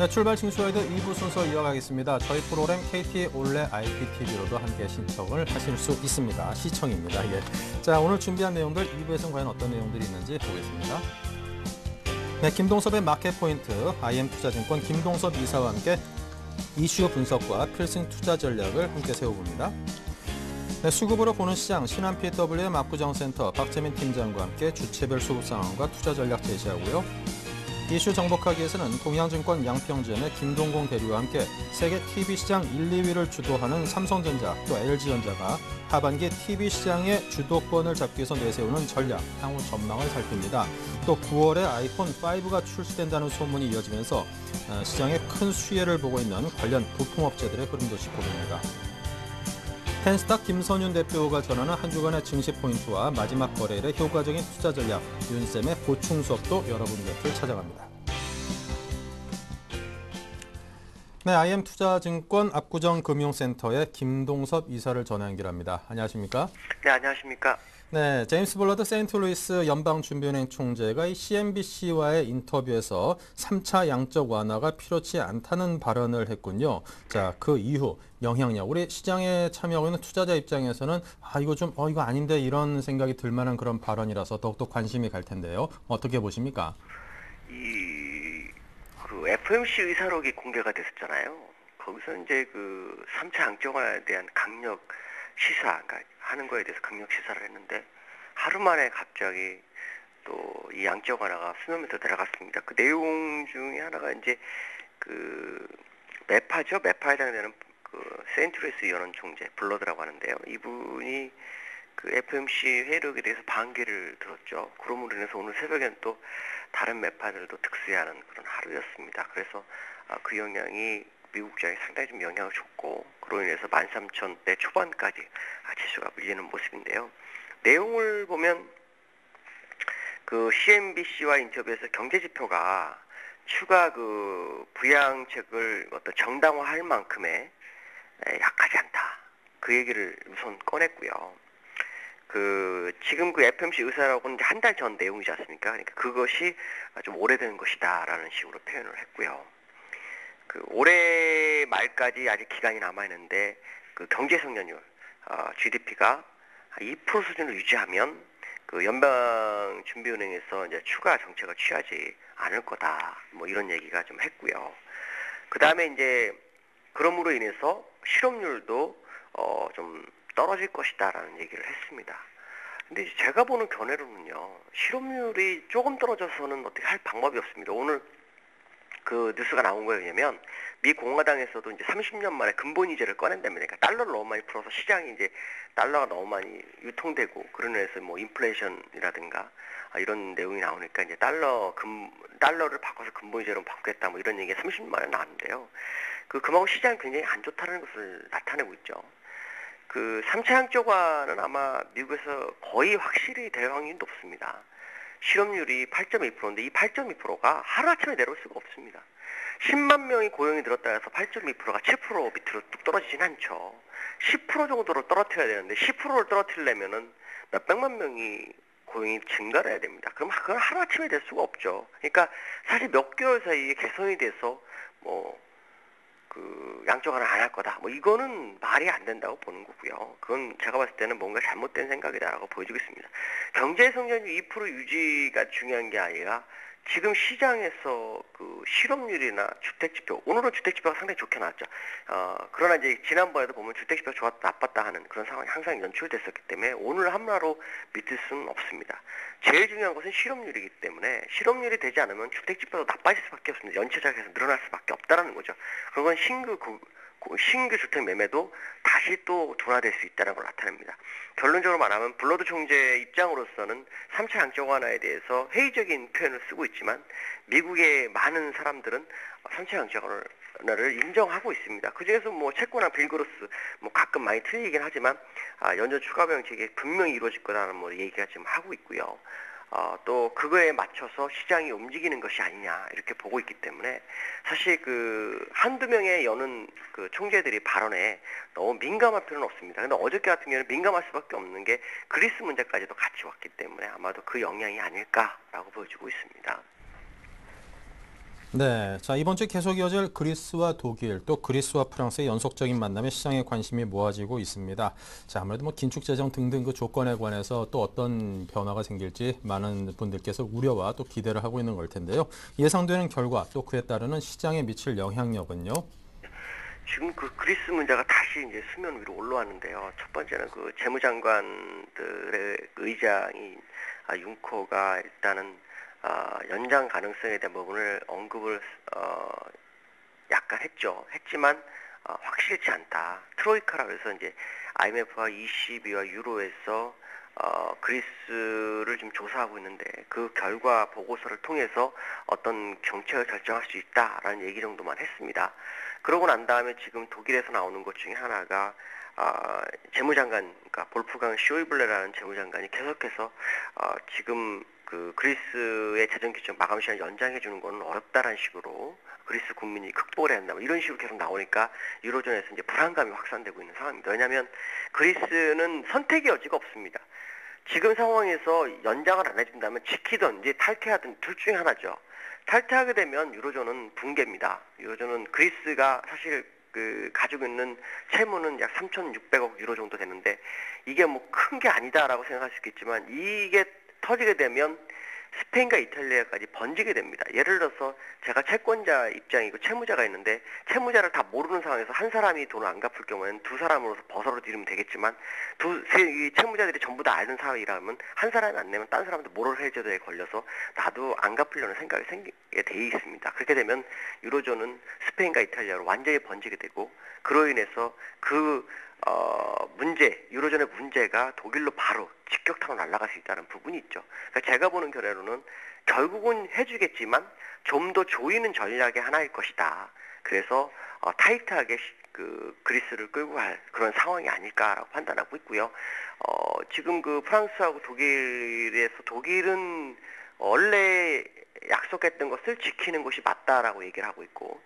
네, 출발 징수와이드 2부 순서 이어가겠습니다. 저희 프로그램 KT 올레 IPTV로도 함께 신청을 하실 수 있습니다. 시청입니다. 예. 자, 오늘 준비한 내용들 2부에서는 과연 어떤 내용들이 있는지 보겠습니다. 네, 김동섭의 마켓 포인트, IM투자증권 김동섭 이사와 함께 이슈 분석과 필승 투자 전략을 함께 세워봅니다. 네, 수급으로 보는 시장 신한 PW의 압구정센터 박재민 팀장과 함께 주체별 수급 상황과 투자 전략 제시하고요. 이슈 정복하기에서는 동양증권 양평전의 김동공 대리와 함께 세계 TV시장 1, 2위를 주도하는 삼성전자 또 LG전자가 하반기 TV시장의 주도권을 잡기 위해서 내세우는 전략, 향후 전망을 살핍니다. 또 9월에 아이폰 5가 출시된다는 소문이 이어지면서 시장에 큰 수혜를 보고 있는 관련 부품업체들의 흐름도 짚어봅니다. 펜스탁 김선윤 대표가 전하는 한 주간의 증시 포인트와 마지막 거래일의 효과적인 투자 전략, 윤쌤의 보충 수업도 여러분 곁을 찾아갑니다. 네, IM투자증권 압구정금융센터의 김동섭 이사를 전화 연결합니다. 안녕하십니까? 네, 안녕하십니까? 네, 제임스 블러드 세인트루이스 연방준비은행 총재가 이 CNBC와의 인터뷰에서 3차 양적 완화가 필요치 않다는 발언을 했군요. 자, 그 이후 영향력, 우리 시장에 참여하고 있는 투자자 입장에서는 이거 아닌데 이런 생각이 들 만한 그런 발언이라서 더욱더 관심이 갈 텐데요. 어떻게 보십니까? 그 FOMC 의사록이 공개가 됐었잖아요. 거기서 이제 그 3차 양적 완화에 대한 강력 시사, 그러니까 하는 거에 대해서 강력 시사를 했는데 하루 만에 갑자기 또 이 양적 완화가 수면에서 들어갔습니다. 그 내용 중에 하나가 이제 그 매파죠. 매파에 해당되는 그 세인트루이스 연원 총재 블러드라고 하는데요. 이분이 그 FOMC 회의록에 대해서 반기를 들었죠. 그러므로 인해서 오늘 새벽에는 또 다른 매파들도 득세하는 그런 하루였습니다. 그래서 그 영향이 미국 시장에 상당히 좀 영향을 줬고 그로 인해서 13,000대 초반까지 지수가 밀리는 모습인데요. 내용을 보면 그 CNBC와 인터뷰에서 경제지표가 추가 그 부양책을 어떤 정당화할 만큼의 약하지 않다. 그 얘기를 우선 꺼냈고요. 지금 그 FOMC 의사라고는 한 달 전 내용이지 않습니까? 그러니까 그것이 좀 오래된 것이다라는 식으로 표현을 했고요. 올해 말까지 아직 기간이 남아있는데 그 경제 성장률, GDP가 2% 수준을 유지하면 그 연방준비은행에서 이제 추가 정책을 취하지 않을 거다. 뭐 이런 얘기가 좀 했고요. 그 다음에 이제 그럼으로 인해서 실업률도 좀 떨어질 것이다라는 얘기를 했습니다. 근데 제가 보는 견해로는요, 실업률이 조금 떨어져서는 어떻게 할 방법이 없습니다. 오늘 그 뉴스가 나온 거에 의하면 미 공화당에서도 이제 30년 만에 근본이자를 꺼낸다면, 그러니까 달러를 너무 많이 풀어서 시장이 이제 달러가 너무 많이 유통되고 그런 데서 뭐 인플레이션이라든가 이런 내용이 나오니까 이제 달러를 바꿔서 근본이자로 바꾸겠다 뭐 이런 얘기가 30년 만에 나왔는데요. 그만큼 시장이 굉장히 안 좋다는 것을 나타내고 있죠. 그 3차 양적 완화는 아마 미국에서 거의 확실히 될 확률이 높습니다. 실업률이 8.2%인데 이 8.2%가 하루아침에 내려올 수가 없습니다. 10만 명이 고용이 늘었다 해서 8.2%가 7% 밑으로 뚝 떨어지진 않죠. 10% 정도로 떨어뜨려야 되는데 10%를 떨어뜨리려면은 몇백만 명이 고용이 증가를 해야 됩니다. 그럼 그건 하루아침에 될 수가 없죠. 그러니까 사실 몇 개월 사이에 개선이 돼서 양적 완화 안 할 거다. 뭐 이거는 말이 안 된다고 보는 거고요. 그건 제가 봤을 때는 뭔가 잘못된 생각이다라고 보여지고 있습니다. 경제 성장률 2% 유지가 중요한 게 아니라 지금 시장에서 그 실업률이나 주택지표, 오늘은 주택지표가 상당히 좋게 나왔죠. 그러나 이제 지난번에도 보면 주택지표가 좋았다, 나빴다 하는 그런 상황이 항상 연출됐었기 때문에 오늘 하루로 믿을 수는 없습니다. 제일 중요한 것은 실업률이기 때문에 실업률이 되지 않으면 주택지표도 나빠질 수밖에 없습니다. 연체작에서 늘어날 수밖에 없다는 거죠. 그건 신규 주택 매매도 다시 또 둔화될 수 있다는 걸 나타냅니다. 결론적으로 말하면 블러드 총재 입장으로서는 3차 양적 완화에 대해서 회의적인 표현을 쓰고 있지만 미국의 많은 사람들은 3차 양적 완화를 인정하고 있습니다. 그중에서 뭐 채권이나 빌그로스 가끔 많이 틀리긴 하지만 연준 추가 정책이 분명히 이루어질 거라는 얘기가 지금 하고 있고요. 또 그거에 맞춰서 시장이 움직이는 것이 아니냐 이렇게 보고 있기 때문에 사실 그 한두 명의 여는 그 총재들이 발언에 너무 민감할 필요는 없습니다. 근데 어저께 같은 경우는 민감할 수밖에 없는 게 그리스 문제까지도 같이 왔기 때문에 아마도 그 영향이 아닐까라고 보여지고 있습니다. 네, 자 이번 주 계속 이어질 그리스와 독일 또 그리스와 프랑스의 연속적인 만남에 시장에 관심이 모아지고 있습니다. 자 아무래도 뭐 긴축 재정 등등 그 조건에 관해서 또 어떤 변화가 생길지 많은 분들께서 우려와 또 기대를 하고 있는 걸 텐데요. 예상되는 결과 또 그에 따르는 시장에 미칠 영향력은요. 지금 그 그리스 문제가 다시 이제 수면 위로 올라왔는데요. 첫 번째는 그 재무장관들의 의장인 융커가 일단은 연장 가능성에 대한 부분을 언급을 약간 했지만 확실치 않다. 트로이카라고 해서 이제 IMF와 ECB와 유로에서 그리스를 지금 조사하고 있는데 그 결과 보고서를 통해서 어떤 정책을 결정할 수 있다라는 얘기 정도만 했습니다. 그러고 난 다음에 지금 독일에서 나오는 것 중에 하나가 재무장관, 그러니까 볼프강 쇼이블레라는 재무장관이 계속해서 지금 그 그리스의 재정 규정 마감 시간 연장해 주는 거는 어렵다라는 식으로 그리스 국민이 극복을 해야 한다. 뭐 이런 식으로 계속 나오니까 유로존에서 이제 불안감이 확산되고 있는 상황입니다. 왜냐하면 그리스는 선택의 여지가 없습니다. 지금 상황에서 연장을 안 해준다면 지키든 이제 탈퇴하든 둘 중에 하나죠. 탈퇴하게 되면 유로존은 붕괴입니다. 유로존은 그리스가 사실 그 가지고 있는 채무는 약 3,600억 유로 정도 되는데 이게 뭐 큰 게 아니다라고 생각할 수 있겠지만 이게 터지게 되면 스페인과 이탈리아까지 번지게 됩니다. 예를 들어서 제가 채권자 입장이고 채무자가 있는데 채무자를 다 모르는 상황에서 한 사람이 돈을 안 갚을 경우에는 두 사람으로서 벗어들이면 되겠지만 이 채무자들이 전부 다 아는 사람이라면 한 사람이 안 내면 딴 사람도 모럴 해저드에 걸려서 나도 안 갚으려는 생각이 생기게 돼 있습니다. 그렇게 되면 유로존은 스페인과 이탈리아로 완전히 번지게 되고 그로 인해서 유로존의 문제가 독일로 바로 직격탄으로 날아갈 수 있다는 부분이 있죠. 그러니까 제가 보는 견해로는 결국은 해주겠지만 좀 더 조이는 전략의 하나일 것이다. 그래서 타이트하게 그리스를 끌고 갈 그런 상황이 아닐까라고 판단하고 있고요. 지금 그 프랑스하고 독일은 원래 약속했던 것을 지키는 것이 맞다라고 얘기를 하고 있고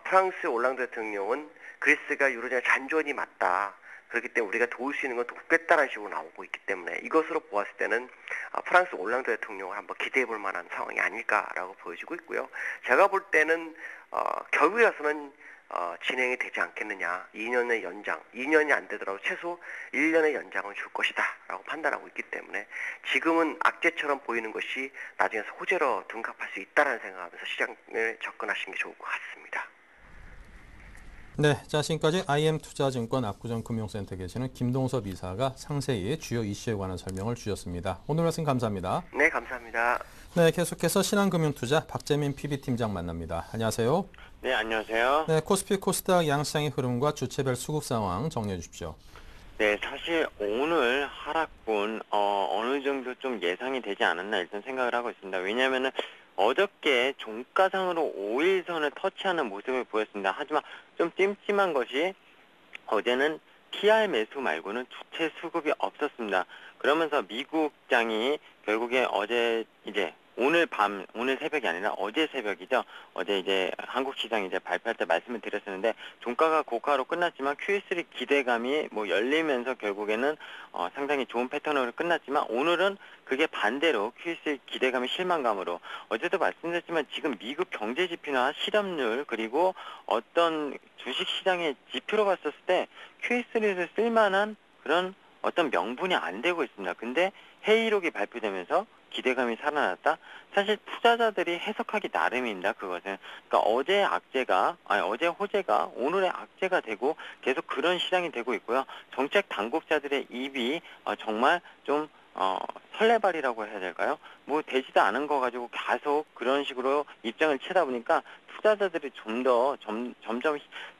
프랑스 올랑드 대통령은 그리스가 유로존의 잔존이 맞다. 그렇기 때문에 우리가 도울 수 있는 건 돕겠다라는 식으로 나오고 있기 때문에 이것으로 보았을 때는 프랑스 올랑드 대통령을 한번 기대해 볼 만한 상황이 아닐까라고 보여지고 있고요. 제가 볼 때는 결국에 가서는 진행이 되지 않겠느냐. 2년의 연장, 2년이 안 되더라도 최소 1년의 연장을 줄 것이다 라고 판단하고 있기 때문에 지금은 악재처럼 보이는 것이 나중에서 호재로 둔갑할 수 있다는 생각하면서 시장을 접근하시는 게 좋을 것 같습니다. 네, 자 지금까지 IM투자증권 압구정금융센터 계시는 김동섭 이사가 상세히 주요 이슈에 관한 설명을 주셨습니다. 오늘 말씀 감사합니다. 네, 감사합니다. 네, 계속해서 신한금융투자 박재민 PB팀장 만납니다. 안녕하세요. 네, 안녕하세요. 네, 코스피 코스닥 양시장의 흐름과 주체별 수급 상황 정리해 주십시오. 네, 사실 오늘 하락분 어느 정도 좀 예상이 되지 않았나 일단 생각을 하고 있습니다. 왜냐하면은 어저께 종가상으로 5일선을 터치하는 모습을 보였습니다. 하지만 좀 찜찜한 것이 어제는 PR 매수 말고는 주체 수급이 없었습니다. 그러면서 미국장이 결국에 어제 이제 오늘 새벽이 아니라 어제 새벽이죠. 어제 이제 한국 시장 이제 발표할 때 말씀을 드렸었는데 종가가 고가로 끝났지만 QE3 기대감이 열리면서 결국에는 상당히 좋은 패턴으로 끝났지만 오늘은 그게 반대로 QE3 기대감이 실망감으로 어제도 말씀드렸지만 지금 미국 경제 지표나 실업률 그리고 어떤 주식 시장의 지표로 봤었을 때 QE3를 쓸만한 그런 어떤 명분이 안 되고 있습니다. 근데 회의록이 발표되면서 기대감이 살아났다? 사실 투자자들이 해석하기 나름입니다. 그것은. 그러니까 어제 호재가 오늘의 악재가 되고 계속 그런 시장이 되고 있고요. 정책 당국자들의 입이 정말 좀 설레발이라고 해야 될까요? 되지도 않은 거 가지고 계속 그런 식으로 입장을 치다 보니까 투자자들이 점점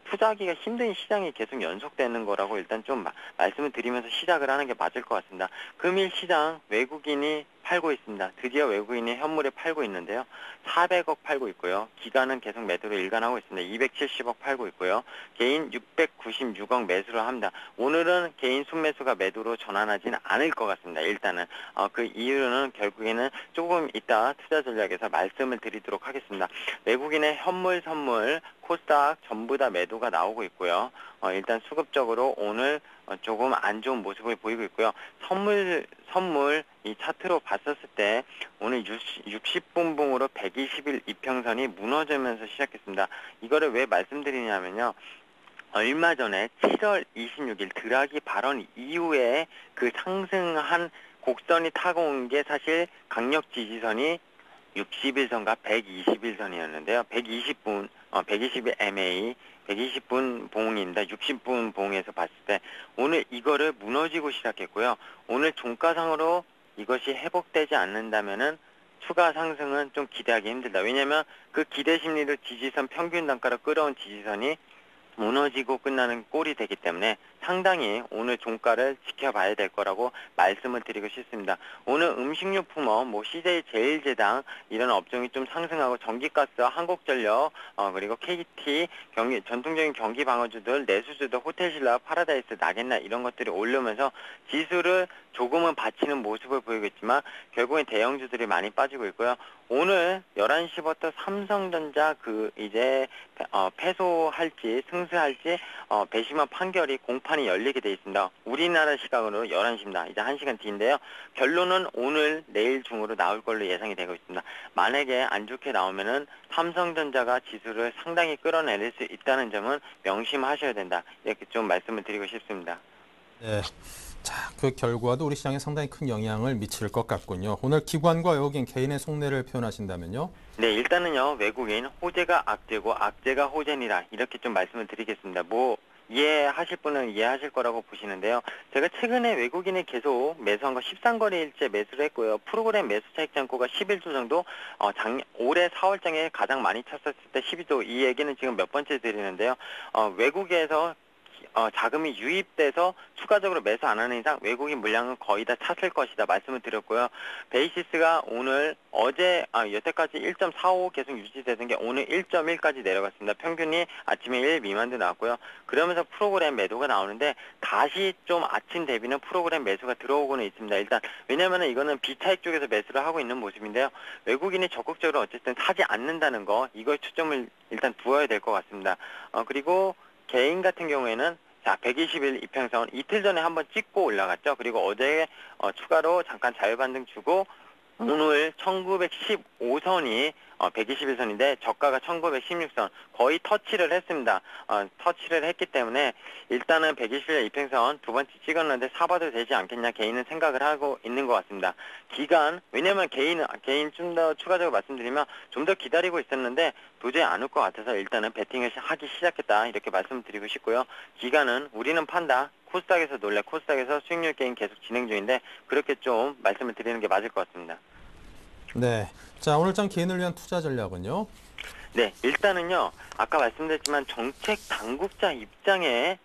투자하기가 힘든 시장이 계속 연속되는 거라고 일단 좀 말씀을 드리면서 시작을 하는 게 맞을 것 같습니다. 금일 시장 외국인이 팔고 있습니다. 드디어 외국인이 현물에 팔고 있는데요. 400억 팔고 있고요. 기관은 계속 매도를 일관하고 있습니다. 270억 팔고 있고요. 개인 696억 매수를 합니다. 오늘은 개인 순매수가 매도로 전환하지는 않을 것 같습니다. 일단은 그 이유는 결국에는 조금 이따 투자 전략에서 말씀을 드리도록 하겠습니다. 외국인의 현물 선물 코스닥 전부 다 매도가 나오고 있고요. 일단 수급적으로 오늘 조금 안 좋은 모습을 보이고 있고요. 선물 이 차트로 봤었을 때 오늘 60분 봉으로 120일 이평선이 무너지면서 시작했습니다. 이거를 왜 말씀드리냐면요. 얼마 전에 7월 26일 드라기 발언 이후에 그 상승한 곡선이 타고 온 게 사실 강력 지지선이 60일선과 120일선이었는데요. 120일 MA, 120분 봉입니다. 60분 봉에서 봤을 때 오늘 이거를 무너지고 시작했고요. 오늘 종가상으로 이것이 회복되지 않는다면은 추가 상승은 좀 기대하기 힘들다. 왜냐하면 그 기대 심리를 지지선 평균 단가로 끌어온 지지선이 무너지고 끝나는 꼴이 되기 때문에 상당히 오늘 종가를 지켜봐야 될 거라고 말씀을 드리고 싶습니다. 오늘 음식료품업, CJ 제일제당 이런 업종이 좀 상승하고 전기가스, 한국전력, 그리고 KT, 전통적인 경기 방어주들, 내수주들, 호텔신라, 파라다이스, 나겠나 이런 것들이 오르면서 지수를 조금은 받치는 모습을 보이고 있지만 결국엔 대형주들이 많이 빠지고 있고요. 오늘 11시부터 삼성전자 패소할지 승수할지 배심원 판결이 공판이 열리게 돼 있습니다. 우리나라 시각으로 11시입니다. 이제 1시간 뒤인데요. 결론은 오늘 내일 중으로 나올 걸로 예상이 되고 있습니다. 만약에 안 좋게 나오면은 삼성전자가 지수를 상당히 끌어내릴 수 있다는 점은 명심하셔야 된다. 이렇게 좀 말씀을 드리고 싶습니다. 네. 자, 그 결과도 우리 시장에 상당히 큰 영향을 미칠 것 같군요. 오늘 기관과 외국인 개인의 속내를 표현하신다면요? 네, 일단은요, 외국인 호재가 악재고 악재가 호재니라 이렇게 좀 말씀을 드리겠습니다. 이해하실 분은 이해하실 거라고 보시는데요. 제가 최근에 외국인이 계속 매수한 거 13거래일째 매수를 했고요. 프로그램 매수 차익 잔고가 11조 정도, 올해 4월장에 가장 많이 쳤었을 때 12조, 이 얘기는 지금 몇 번째 드리는데요. 외국에서 자금이 유입돼서 추가적으로 매수 안 하는 이상 외국인 물량은 거의 다 찼을 것이다 말씀을 드렸고요. 베이시스가 오늘 여태까지 1.45 계속 유지되던 게 오늘 1.1까지 내려갔습니다. 평균이 아침에 1 미만도 나왔고요. 그러면서 프로그램 매도가 나오는데 다시 좀 아침 대비는 프로그램 매수가 들어오고는 있습니다. 일단 왜냐면은 이거는 비차익 쪽에서 매수를 하고 있는 모습인데요. 외국인이 적극적으로 어쨌든 사지 않는다는 거 이거에 초점을 일단 두어야 될 것 같습니다. 그리고 개인 같은 경우에는 120일 이평선 이틀 전에 한번 찍고 올라갔죠. 그리고 어제 추가로 잠깐 자유반등 주고 오늘 1915선이 121선인데 저가가 1916선 거의 터치를 했습니다. 터치를 했기 때문에 일단은 120일 이평선 두 번째 찍었는데 사봐도 되지 않겠냐 개인은 생각을 하고 있는 것 같습니다. 기간 왜냐면 개인 좀 더 추가적으로 말씀드리면 좀 더 기다리고 있었는데 도저히 안 올 것 같아서 일단은 베팅을 하기 시작했다 이렇게 말씀드리고 싶고요. 기간은 우리는 판다. 코스닥에서 놀래 코스닥에서 수익률 게임 계속 진행 중인데 그렇게 좀 말씀을 드리는 게 맞을 것 같습니다. 네. 자, 오늘장 개인을 위한 투자 전략은요? 네, 일단은요, 아까 말씀드렸지만 정책 당국자 입장에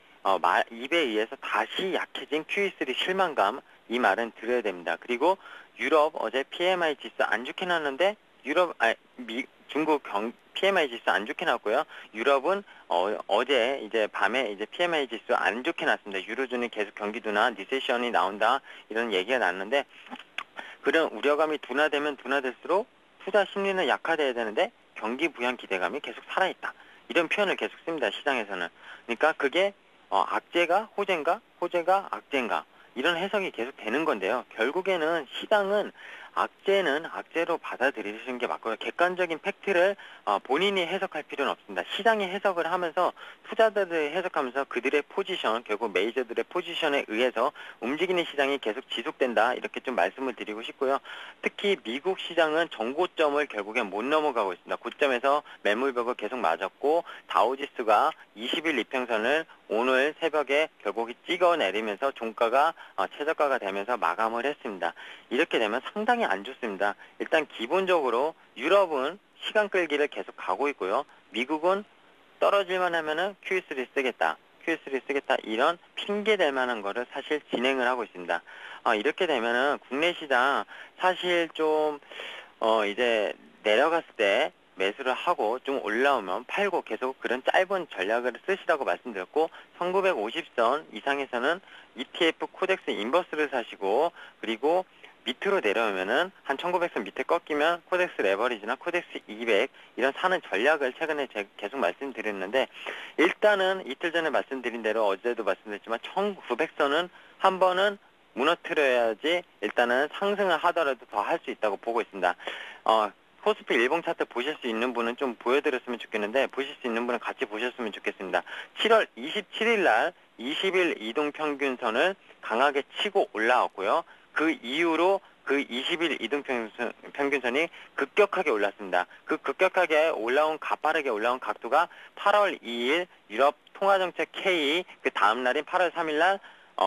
입에 의해서 다시 약해진 QE3 실망감, 이 말은 들어야 됩니다. 그리고 유럽 어제 PMI 지수 안 좋게 나왔는데, 중국 PMI 지수 안 좋게 나왔고요. 유럽은 어제 이제 밤에 이제 PMI 지수 안 좋게 나왔습니다. 유로존이 계속 경기도나 리세션이 나온다 이런 얘기가 났는데 그런 우려감이 둔화되면 둔화될수록 투자 심리는 약화돼야 되는데 경기 부양 기대감이 계속 살아있다. 이런 표현을 계속 씁니다. 시장에서는. 그러니까 그게 악재가 호재인가 호재가 악재인가 이런 해석이 계속 되는 건데요. 결국에는 시장은 악재는 악재로 받아들이시는 게 맞고요. 객관적인 팩트를 본인이 해석할 필요는 없습니다. 시장이 해석을 하면서 투자자들이 해석하면서 그들의 포지션, 결국 메이저들의 포지션에 의해서 움직이는 시장이 계속 지속된다. 이렇게 좀 말씀을 드리고 싶고요. 특히 미국 시장은 정고점을 결국엔 못 넘어가고 있습니다. 고점에서 매물벽을 계속 맞았고 다우지수가 20일 이평선을 오늘 새벽에 결국에 찍어내리면서 종가가 최저가가 되면서 마감을 했습니다. 이렇게 되면 상당히 안 좋습니다. 일단 기본적으로 유럽은 시간 끌기를 계속 가고 있고요. 미국은 떨어질만 하면은 QE3 쓰겠다. QE3 쓰겠다. 이런 핑계 댈 만한 거를 사실 진행을 하고 있습니다. 이렇게 되면은 국내 시장 사실 좀 이제 내려갔을 때 매수를 하고 좀 올라오면 팔고 계속 그런 짧은 전략을 쓰시라고 말씀드렸고 1950선 이상에서는 ETF 코덱스 인버스를 사시고 그리고 밑으로 내려오면은 한 1900선 밑에 꺾이면 코덱스 레버리지나 코덱스 200 이런 사는 전략을 최근에 계속 말씀드렸는데, 일단은 이틀 전에 말씀드린 대로 어제도 말씀드렸지만 1900선은 한 번은 무너뜨려야지 일단은 상승을 하더라도 더 할 수 있다고 보고 있습니다. 코스피 일봉 차트 보실 수 있는 분은 좀 보여드렸으면 좋겠는데, 보실 수 있는 분은 같이 보셨으면 좋겠습니다. 7월 27일 날 20일 이동평균선을 강하게 치고 올라왔고요. 그 이후로 그 20일 이동평균선이 급격하게 올랐습니다. 그 급격하게 올라온, 가파르게 올라온 각도가 8월 2일 유럽 통화정책 K, 그 다음 날인 8월 3일 날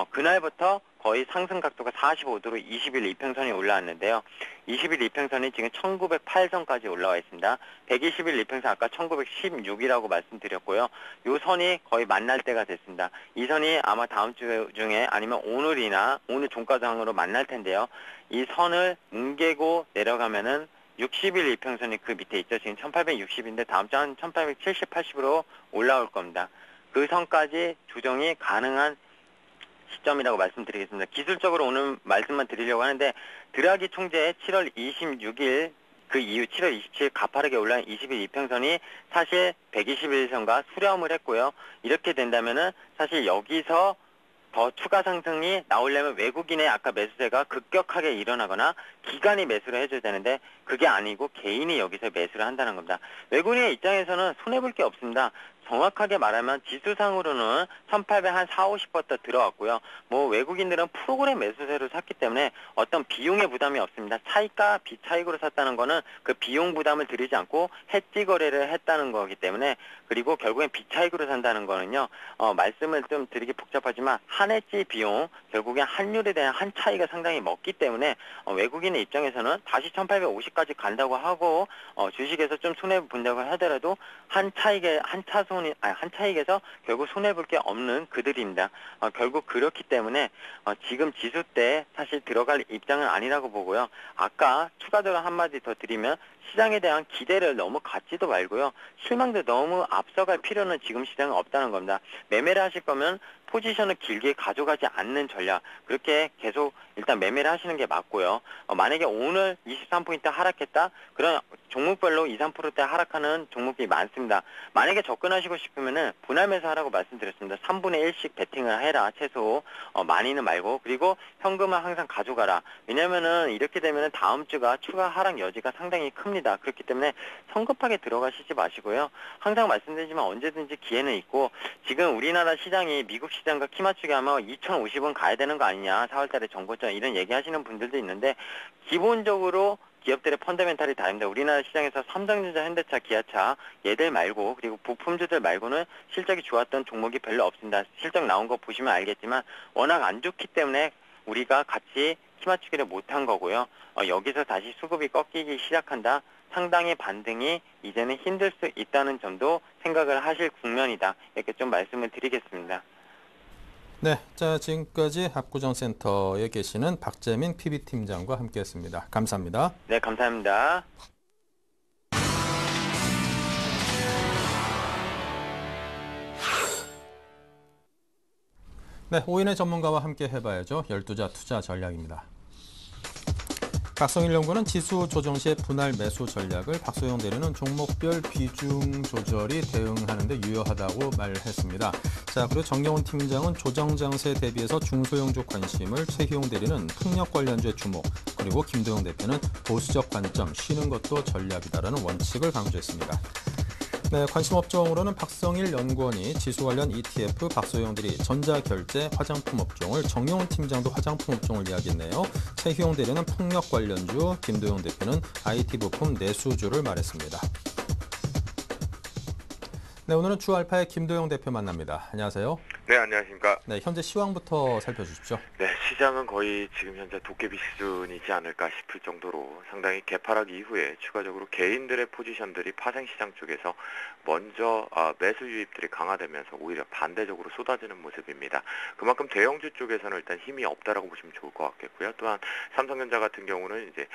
그날부터 거의 상승 각도가 45도로 20일 이평선이 올라왔는데요. 20일 이평선이 지금 1908선까지 올라와 있습니다. 120일 이평선 아까 1916이라고 말씀드렸고요. 이 선이 거의 만날 때가 됐습니다. 이 선이 아마 다음 주 중에 아니면 오늘이나 오늘 종가상으로 만날 텐데요. 이 선을 뭉개고 내려가면은 60일 이평선이 그 밑에 있죠. 지금 1860인데 다음 주 한 1870, 80으로 올라올 겁니다. 그 선까지 조정이 가능한 시점이라고 말씀드리겠습니다. 기술적으로 오늘 말씀만 드리려고 하는데, 드라기 총재의 7월 26일 그 이후 7월 27일 가파르게 올라온 20일 이평선이 사실 121선과 수렴을 했고요. 이렇게 된다면은 사실 여기서 더 추가 상승이 나오려면 외국인의 아까 매수세가 급격하게 일어나거나 기관이 매수를 해줘야 되는데, 그게 아니고 개인이 여기서 매수를 한다는 겁니다. 외국인의 입장에서는 손해볼 게 없습니다. 정확하게 말하면 지수상으로는 1800한 4, 50부터 들어왔고요. 뭐 외국인들은 프로그램 매수세로 샀기 때문에 어떤 비용의 부담이 없습니다. 차익과 비차익으로 샀다는 거는 그 비용 부담을 들이지 않고 해지 거래를 했다는 거기 때문에, 그리고 결국엔 비차익으로 산다는 거는요. 말씀을 좀 드리기 복잡하지만 한해지 비용, 결국엔 환율에 대한 한 차이가 상당히 먹기 때문에 외국인의 입장에서는 다시 1850까지 간다고 하고 주식에서 좀 손해 본다고 하더라도 한 차익에서 결국 손해 볼 게 없는 그들입니다. 결국 그렇기 때문에 지금 지수 때 사실 들어갈 입장은 아니라고 보고요. 아까 추가적으로 한마디 더 드리면, 시장에 대한 기대를 너무 갖지도 말고요. 실망도 너무 앞서갈 필요는 지금 시장은 없다는 겁니다. 매매를 하실 거면 포지션을 길게 가져가지 않는 전략, 그렇게 계속 일단 매매를 하시는 게 맞고요. 만약에 오늘 23포인트 하락했다? 그런 종목별로 2, 3%대 하락하는 종목이 많습니다. 만약에 접근하시고 싶으면은 분할 매수하라고 말씀드렸습니다. 3분의 1씩 베팅을 해라, 최소. 많이는 말고. 그리고 현금을 항상 가져가라. 왜냐면은 이렇게 되면은 다음 주가 추가 하락 여지가 상당히 큽니다. 그렇기 때문에 성급하게 들어가시지 마시고요. 항상 말씀드리지만 언제든지 기회는 있고, 지금 우리나라 시장이 미국 시장과 키 맞추기 하면 2050은 가야 되는 거 아니냐, 4월달에 정고점 이런 얘기 하시는 분들도 있는데, 기본적으로 기업들의 펀더멘탈이 다릅니다. 우리나라 시장에서 삼성전자, 현대차, 기아차 얘들 말고, 그리고 부품주들 말고는 실적이 좋았던 종목이 별로 없습니다. 실적 나온 거 보시면 알겠지만 워낙 안 좋기 때문에 우리가 같이 키 맞추기를 못한 거고요. 여기서 다시 수급이 꺾이기 시작한다. 상당히 반등이 이제는 힘들 수 있다는 점도 생각을 하실 국면이다. 이렇게 좀 말씀을 드리겠습니다. 네, 자 지금까지 압구정센터에 계시는 박재민 PB팀장과 함께했습니다. 감사합니다. 네, 감사합니다. 네, 오인의 전문가와 함께 해봐야죠. 12자 투자 전략입니다. 박성일 연구는 지수 조정 시의 분할 매수 전략을 박소영 대리는 종목별 비중 조절이 대응하는 데 유효하다고 말했습니다. 자, 그리고 정영훈 팀장은 조정 장세에 대비해서 중소형주 관심을, 최희용 대리는 풍력 관련주의 주목, 그리고 김도영 대표는 보수적 관점, 쉬는 것도 전략이다라는 원칙을 강조했습니다. 네, 관심 업종으로는 박성일 연구원이 지수 관련 ETF, 박소영 대리 전자결제, 화장품 업종을, 정용훈 팀장도 화장품 업종을 이야기했네요. 최희용 대리는 풍력 관련주, 김도영 대표는 IT 부품 내수주를 말했습니다. 네, 오늘은 주알파의 김도영 대표 만납니다. 안녕하세요. 네, 안녕하십니까. 네, 현재 시황부터 살펴주십시오. 네, 시장은 거의 지금 현재 도깨비 수준이지 않을까 싶을 정도로 상당히 개파락 이후에 추가적으로 개인들의 포지션들이 파생시장 쪽에서 먼저 매수 유입들이 강화되면서 오히려 반대적으로 쏟아지는 모습입니다. 그만큼 대형주 쪽에서는 일단 힘이 없다라고 보시면 좋을 것 같겠고요. 또한 삼성전자 같은 경우는 이제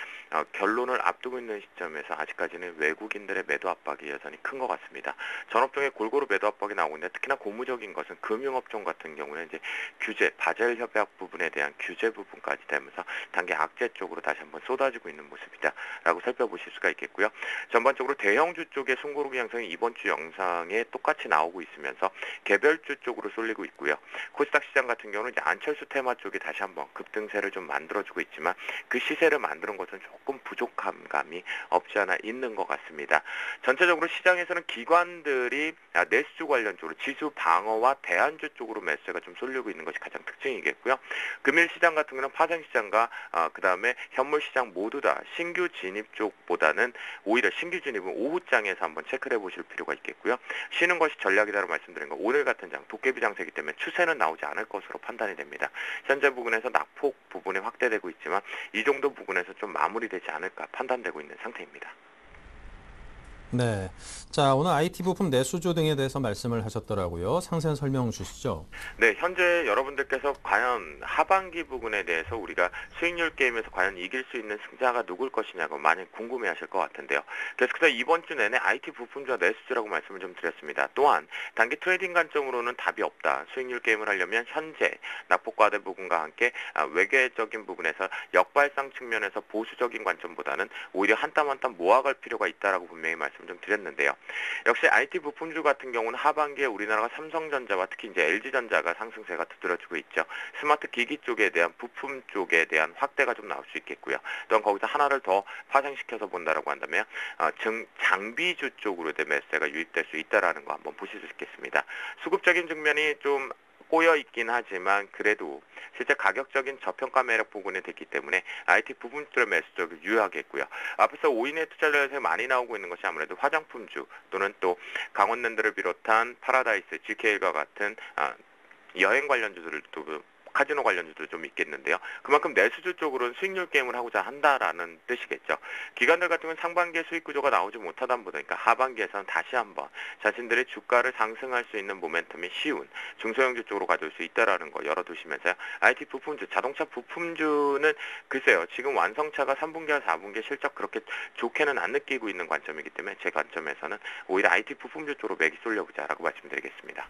결론을 앞두고 있는 시점에서 아직까지는 외국인들의 매도 압박이 여전히 큰 것 같습니다. 전업종에 골고루 매도 압박이 나오고 있는데, 특히나 고무적인 것은 금융업 산업종 같은 경우는 이제 규제, 바젤 협약 부분에 대한 규제 부분까지 되면서 단기 악재 쪽으로 다시 한번 쏟아지고 있는 모습이다라고 살펴보실 수가 있겠고요. 전반적으로 대형주 쪽의 숨고르기 양상이 이번 주 영상에 똑같이 나오고 있으면서 개별주 쪽으로 쏠리고 있고요. 코스닥 시장 같은 경우는 이제 안철수 테마 쪽이 다시 한번 급등세를 좀 만들어주고 있지만 그 시세를 만드는 것은 조금 부족한 감이 없지 않아 있는 것 같습니다. 전체적으로 시장에서는 기관들이 내수주 관련 쪽으로 지수 방어와 대안주 쪽으로 매수가 좀 쏠리고 있는 것이 가장 특징이겠고요. 금일 시장 같은 경우는 파생 시장과 그다음에 현물 시장 모두 다 신규 진입 쪽보다는 오히려 신규 진입은 오후장에서 한번 체크를 해보실 필요가 있겠고요. 쉬는 것이 전략이다라고 말씀드린 거 오늘 같은 장 도깨비 장세이기 때문에 추세는 나오지 않을 것으로 판단이 됩니다. 현재 부분에서 낙폭 부분이 확대되고 있지만 이 정도 부분에서 좀 마무리되지 않을까 판단되고 있는 상태입니다. 네. 자, 오늘 IT 부품 내수주 등에 대해서 말씀을 하셨더라고요. 상세한 설명 주시죠. 네, 현재 여러분들께서 과연 하반기 부분에 대해서 우리가 수익률 게임에서 과연 이길 수 있는 승자가 누굴 것이냐고 많이 궁금해하실 것 같은데요. 계속해서 이번 주 내내 IT 부품주와 내수주라고 말씀을 좀 드렸습니다. 또한 단기 트레이딩 관점으로는 답이 없다. 수익률 게임을 하려면 현재 낙폭과대 부분과 함께 외계적인 부분에서 역발상 측면에서 보수적인 관점보다는 오히려 한 땀 한 땀 모아갈 필요가 있다라고 분명히 말씀 좀 드렸는데요. 역시 IT 부품주 같은 경우는 하반기에 우리나라가 삼성전자와 특히 이제 LG전자가 상승세가 두드러지고 있죠. 스마트 기기 쪽에 대한 부품 쪽에 대한 확대가 좀 나올 수 있겠고요. 또한 거기서 하나를 더 파생시켜서 본다라고 한다면 장비주 쪽으로 된 매수세가 유입될 수 있다라는 거 한번 보실 수 있겠습니다. 수급적인 측면이 좀 꼬여 있긴 하지만 그래도 실제 가격적인 저평가 매력 부분이 됐기 때문에 IT 부품주의 매수적이 유효하겠고요. 앞에서 5인의 투자자들이 많이 나오고 있는 것이 아무래도 화장품주 또는 또 강원랜드를 비롯한 파라다이스, GK과 같은 여행 관련주들도 카지노 관련주도 좀 있겠는데요. 그만큼 내수주 쪽으로는 수익률 게임을 하고자 한다라는 뜻이겠죠. 기관들 같은 경우는 상반기에 수익 구조가 나오지 못하다 보니까 하반기에서는 다시 한번 자신들의 주가를 상승할 수 있는 모멘텀이 쉬운 중소형주 쪽으로 가져올 수 있다라는 거 열어두시면서요. IT 부품주, 자동차 부품주는 글쎄요. 지금 완성차가 3분기와 4분기 실적 그렇게 좋게는 안 느끼고 있는 관점이기 때문에 제 관점에서는 오히려 IT 부품주 쪽으로 맥이 쏠려보자라고 말씀드리겠습니다.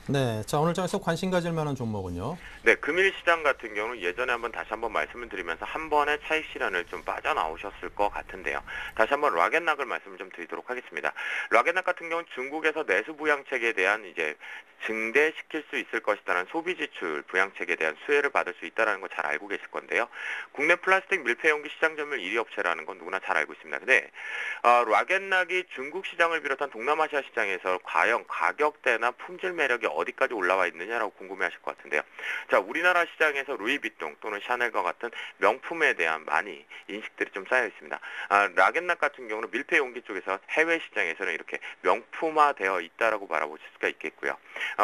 네. 자, 오늘 장에서 관심 가질 만한 종목은요? 네, 금일 시장 같은 경우는 예전에 다시 한번 말씀을 드리면서 한 번의 차익 실현을 좀 빠져나오셨을 것 같은데요. 다시 한번 락앤락을 말씀을 좀 드리도록 하겠습니다. 락앤락 같은 경우는 중국에서 내수 부양책에 대한 이제 증대시킬 수 있을 것이라는 소비 지출 부양책에 대한 수혜를 받을 수 있다는 거 잘 알고 계실 건데요. 국내 플라스틱 밀폐용기 시장 점유율 1위 업체라는 건 누구나 잘 알고 있습니다. 근데 락앤락이 중국 시장을 비롯한 동남아시아 시장에서 과연 가격대나 품질 매력이 어디까지 올라와 있느냐라고 궁금해하실 것 같은데요. 자, 우리나라 시장에서 루이비통 또는 샤넬과 같은 명품에 대한 많이 인식들이 좀 쌓여 있습니다. 락앤락 같은 경우는 밀폐용기 쪽에서 해외 시장에서는 이렇게 명품화되어 있다라고 바라보실 수가 있겠고요.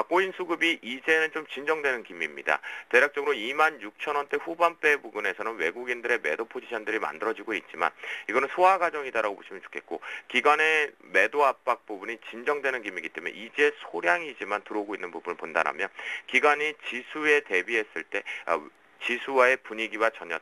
코인 수급이 이제는 좀 진정되는 기미입니다. 대략적으로 26,000원대 후반대 부분에서는 외국인들의 매도 포지션들이 만들어지고 있지만 이거는 소화 과정이다라고 보시면 좋겠고 기관의 매도 압박 부분이 진정되는 기미이기 때문에 이제 소량이지만 들어오고 있는 부분을 본다면 기관이 지수에 대비했을 때 지수와의 분위기와 전혀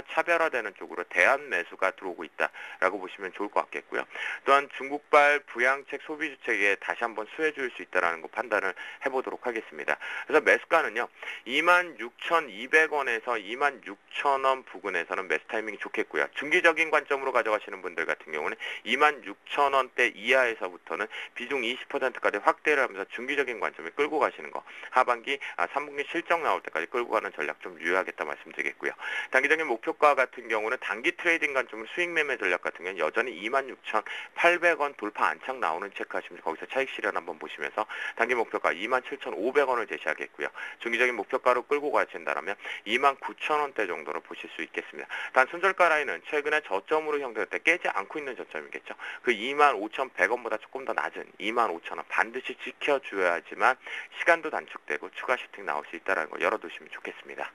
차별화되는 쪽으로 대안 매수가 들어오고 있다라고 보시면 좋을 것 같겠고요. 또한 중국발 부양책 소비주책에 다시 한번 수혜 줄 수 있다라는 거 판단을 해보도록 하겠습니다. 그래서 매수가는요. 26,200원에서 26,000원 부근에서는 매수 타이밍이 좋겠고요. 중기적인 관점으로 가져가시는 분들 같은 경우는 26,000원대 이하에서부터는 비중 20%까지 확대를 하면서 중기적인 관점에 끌고 가시는 거. 하반기 3분기 실적 나올 때까지 끌고 가는 전략 좀 유효하겠다 말씀드리겠고요. 단기적인 목표가 같은 경우는 단기 트레이딩 관점으로 수익 매매 전략 같은 경우는 여전히 26,800원 돌파 안착 나오는 체크하시면서 거기서 차익 실현 한번 보시면서 단기 목표가 27,500원을 제시하겠고요. 중기적인 목표가로 끌고 가신다면 29,000원대 정도로 보실 수 있겠습니다. 단 손절가 라인은 최근에 저점으로 형성될 때 깨지 않고 있는 저점이겠죠. 그 25,100원보다 조금 더 낮은 25,000원 반드시 지켜줘야지만 시간도 단축되고 추가 슈팅 나올 수 있다는 거 열어두시면 좋겠습니다.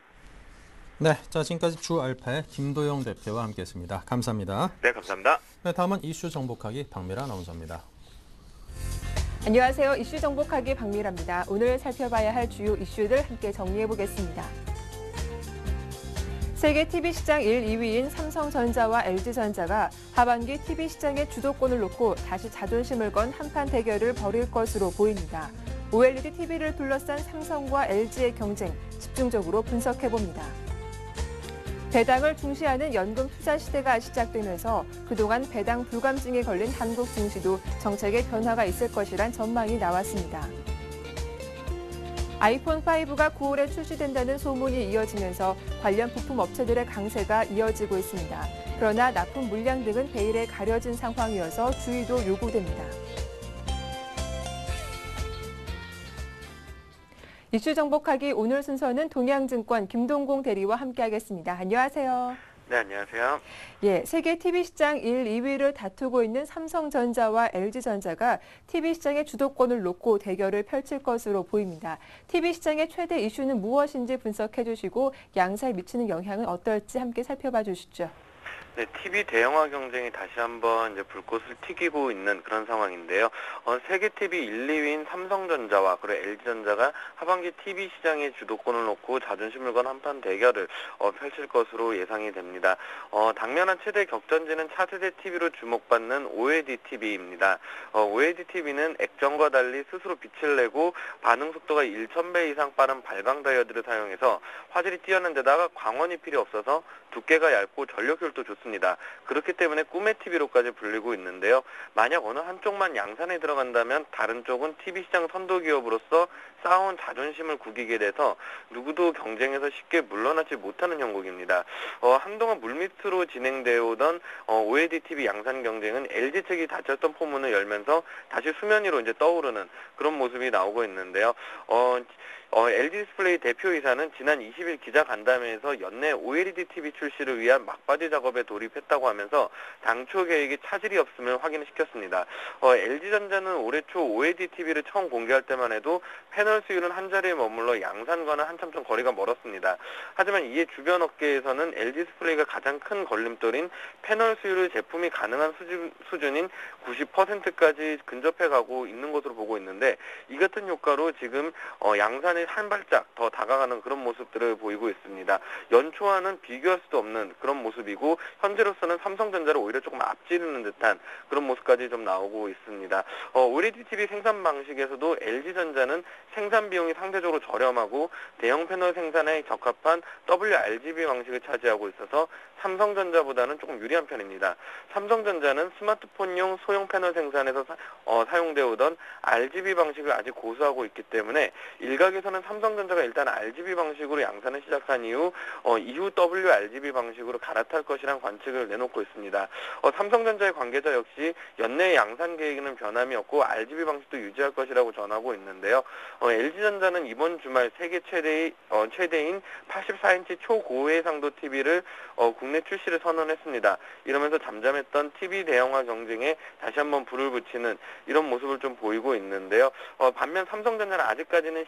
네, 자 지금까지 주알파의 김도영 대표와 함께했습니다. 감사합니다. 네, 감사합니다. 네, 다음은 이슈 정복하기 박미라 아나운서입니다. 안녕하세요. 이슈 정복하기 박미라입니다. 오늘 살펴봐야 할 주요 이슈들 함께 정리해 보겠습니다. 세계 TV 시장 1, 2위인 삼성전자와 LG전자가 하반기 TV 시장의 주도권을 놓고 다시 자존심을 건 한판 대결을 벌일 것으로 보입니다. OLED TV를 둘러싼 삼성과 LG의 경쟁 집중적으로 분석해봅니다. 배당을 중시하는 연금 투자 시대가 시작되면서 그동안 배당 불감증에 걸린 한국 증시도 정책의 변화가 있을 것이란 전망이 나왔습니다. 아이폰 5가 9월에 출시된다는 소문이 이어지면서 관련 부품 업체들의 강세가 이어지고 있습니다. 그러나 납품 물량 등은 베일에 가려진 상황이어서 주의도 요구됩니다. 이슈 정복하기 오늘 순서는 동양증권 김동공 대리와 함께하겠습니다. 안녕하세요. 네, 안녕하세요. 예, 세계 TV 시장 1, 2위를 다투고 있는 삼성전자와 LG전자가 TV 시장의 주도권을 놓고 대결을 펼칠 것으로 보입니다. TV 시장의 최대 이슈는 무엇인지 분석해 주시고 양사에 미치는 영향은 어떨지 함께 살펴봐 주시죠. 네, TV 대형화 경쟁이 다시 한번 이제 불꽃을 튀기고 있는 그런 상황인데요. 세계 TV 1, 2위인 삼성전자와 그리고 LG전자가 하반기 TV 시장의 주도권을 놓고 자존심을 건 한판 대결을 펼칠 것으로 예상이 됩니다. 당면한 최대 격전지는 차세대 TV로 주목받는 OLED TV입니다. OLED TV는 액정과 달리 스스로 빛을 내고 반응 속도가 1000배 이상 빠른 발광 다이오드를 사용해서 화질이 뛰어난 데다가 광원이 필요 없어서 두께가 얇고 전력 효율도 좋습니다. 그렇기 때문에 꿈의 TV로까지 불리고 있는데요. 만약 어느 한쪽만 양산에 들어간다면 다른 쪽은 TV 시장 선도 기업으로서 쌓아온 자존심을 구기게 돼서 누구도 경쟁에서 쉽게 물러나지 못하는 형국입니다. 한동안 물밑으로 진행되어 오던 OLED TV 양산 경쟁은 LG 측이 다쳤던 포문을 열면서 다시 수면 위로 이제 떠오르는 그런 모습이 나오고 있는데요. LG 디스플레이 대표이사는 지난 20일 기자간담회에서 연내 OLED TV 출시를 위한 막바지 작업에 돌입했다고 하면서 당초 계획이 차질이 없음을 확인시켰습니다. LG전자는 올해 초 OLED TV를 처음 공개할 때만 해도 패널 수율은 한 자리에 머물러 양산과는 한참 좀 거리가 멀었습니다. 하지만 이에 주변 업계에서는 LG 디스플레이가 가장 큰 걸림돌인 패널 수율을 제품이 가능한 수준인 90%까지 근접해가고 있는 것으로 보고 있는데 이 같은 효과로 지금 양산에 한 발짝 더 다가가는 그런 모습들을 보이고 있습니다. 연초와는 비교할 수도 없는 그런 모습이고 현재로서는 삼성전자를 오히려 조금 앞지르는 듯한 그런 모습까지 좀 나오고 있습니다. OLED TV 생산 방식에서도 LG전자는 생산 비용이 상대적으로 저렴하고 대형 패널 생산에 적합한 WRGB 방식을 차지하고 있어서 삼성전자보다는 조금 유리한 편입니다. 삼성전자는 스마트폰용 소형 패널 생산에서 사용되어 오던 RGB 방식을 아직 고수하고 있기 때문에 일각에서는 삼성전자가 일단 RGB 방식으로 양산을 시작한 이후 WRGB 방식으로 갈아탈 것이란 관측을 내놓고 있습니다. 삼성전자의 관계자 역시 연내 양산 계획에는 변함이 없고 RGB 방식도 유지할 것이라고 전하고 있는데요. LG전자는 이번 주말 세계 최대인 84인치 초고해상도 TV를 국내 출시를 선언했습니다. 이러면서 잠잠했던 TV 대형화 경쟁에 다시 한번 불을 붙이는 이런 모습을 좀 보이고 있는데요. 반면 삼성전자는 아직까지는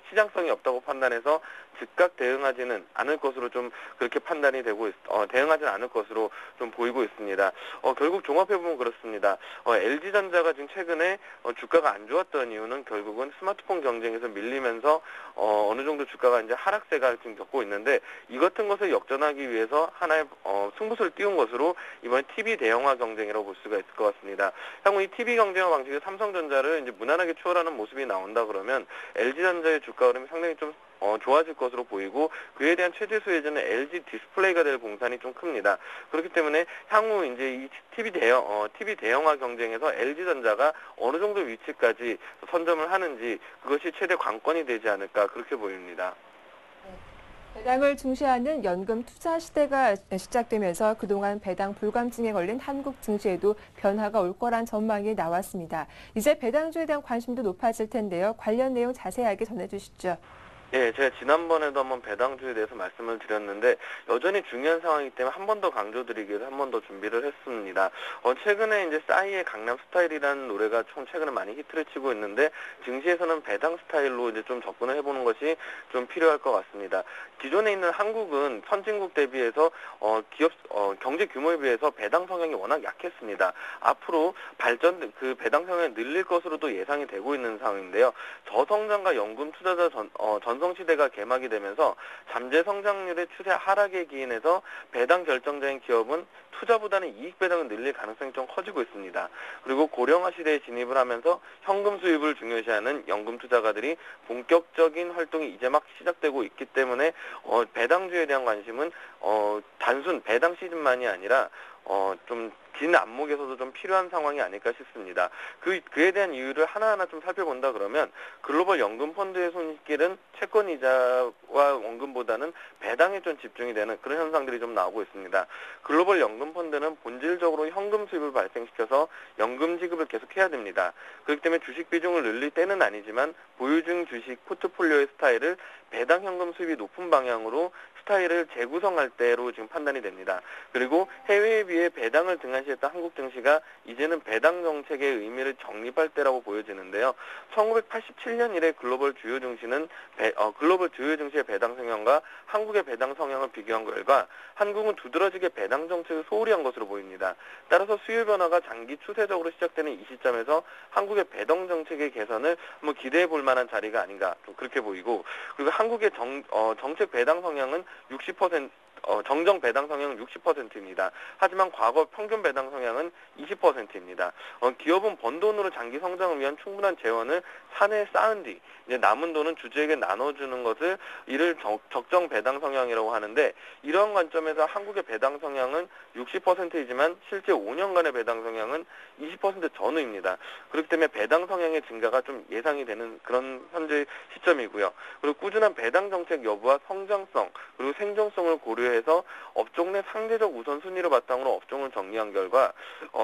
시장성이 없다고 판단해서 즉각 대응하지는 않을 것으로 좀 그렇게 판단이 되고 대응하지는 않을 것으로 좀 보이고 있습니다. 결국 종합해보면 그렇습니다. LG전자가 지금 최근에 주가가 안 좋았던 이유는 결국은 스마트폰 경쟁에서 밀리면서 어느 정도 주가가 이제 하락세가 지금 겪고 있는데 이 같은 것을 역전하기 위해서 하나의 승부수를 띄운 것으로 이번 TV 대형화 경쟁이라고 볼 수가 있을 것 같습니다. 향후 이 TV 경쟁화 방식이 삼성전자를 이제 무난하게 추월하는 모습이 나온다 그러면 LG전자의 주가 흐름이 상당히 좀 좋아질 것으로 보이고 그에 대한 최대 수혜자는 LG 디스플레이가 될 공산이 좀 큽니다. 그렇기 때문에 향후 이제 이 TV 대형화 경쟁에서 LG전자가 어느 정도 위치까지 선점을 하는지 그것이 최대 관건이 되지 않을까 그렇게 보입니다. 배당을 중시하는 연금 투자 시대가 시작되면서 그동안 배당 불감증에 걸린 한국 증시에도 변화가 올 거란 전망이 나왔습니다. 이제 배당주에 대한 관심도 높아질 텐데요. 관련 내용 자세하게 전해주시죠. 예, 제가 지난번에도 한번 배당주에 대해서 말씀을 드렸는데 여전히 중요한 상황이기 때문에 한 번 더 강조드리기 위해서 한 번 더 준비를 했습니다. 최근에 이제 싸이의 강남 스타일이라는 노래가 좀 최근에 많이 히트를 치고 있는데 증시에서는 배당 스타일로 이제 좀 접근을 해보는 것이 좀 필요할 것 같습니다. 기존에 있는 한국은 선진국 대비해서 경제 규모에 비해서 배당 성향이 워낙 약했습니다. 앞으로 그 배당 성향이 늘릴 것으로도 예상이 되고 있는 상황인데요. 저성장과 연금 투자자 전성 시대가 개막이 되면서 잠재 성장률의 추세 하락에 기인해서 배당 결정자인 기업은 투자보다는 이익 배당을 늘릴 가능성이 좀 커지고 있습니다. 그리고 고령화 시대에 진입을 하면서 현금 수입을 중요시하는 연금 투자가들이 본격적인 활동이 이제 막 시작되고 있기 때문에 배당주에 대한 관심은 단순 배당 시즌만이 아니라 좀 긴 안목에서도 좀 필요한 상황이 아닐까 싶습니다. 그에 대한 이유를 하나하나 좀 살펴본다 그러면 글로벌 연금 펀드의 손길은 채권 이자와 원금보다는 배당에 좀 집중이 되는 그런 현상들이 좀 나오고 있습니다. 글로벌 연금 펀드는 본질적으로 현금 수입을 발생시켜서 연금 지급을 계속해야 됩니다. 그렇기 때문에 주식 비중을 늘릴 때는 아니지만 보유 중 주식 포트폴리오의 스타일을 배당 현금 수입이 높은 방향으로 스타일을 재구성할 때로 지금 판단이 됩니다. 그리고 해외에 비해 배당을 등한시했던 한국 증시가 이제는 배당 정책의 의미를 정립할 때라고 보여지는데요. 1987년 이래 글로벌 주요 증시는 글로벌 주요 증시의 배당 성향과 한국의 배당 성향을 비교한 결과 한국은 두드러지게 배당 정책을 소홀히 한 것으로 보입니다. 따라서 수요 변화가 장기 추세적으로 시작되는 이 시점에서 한국의 배당 정책의 개선을 한번 기대해 볼 만한 자리가 아닌가 좀 그렇게 보이고, 그리고 한국의 정책 배당 성향은 60%, 정정 배당 성향은 60%입니다. 하지만 과거 평균 배당 성향은 20%입니다. 기업은 번 돈으로 장기 성장을 위한 충분한 재원을 사내에 쌓은 뒤 이제 남은 돈은 주주에게 나눠주는 것을 이를 적정 배당 성향이라고 하는데, 이러한 관점에서 한국의 배당 성향은 60%이지만 실제 5년간의 배당 성향은 20% 전후입니다. 그렇기 때문에 배당 성향의 증가가 좀 예상이 되는 그런 현재 시점이고요. 그리고 꾸준한 배당 정책 여부와 성장성 그리고 생존성을 고려해서 업종 내 상대적 우선순위를 바탕으로 업종을 정리한 결과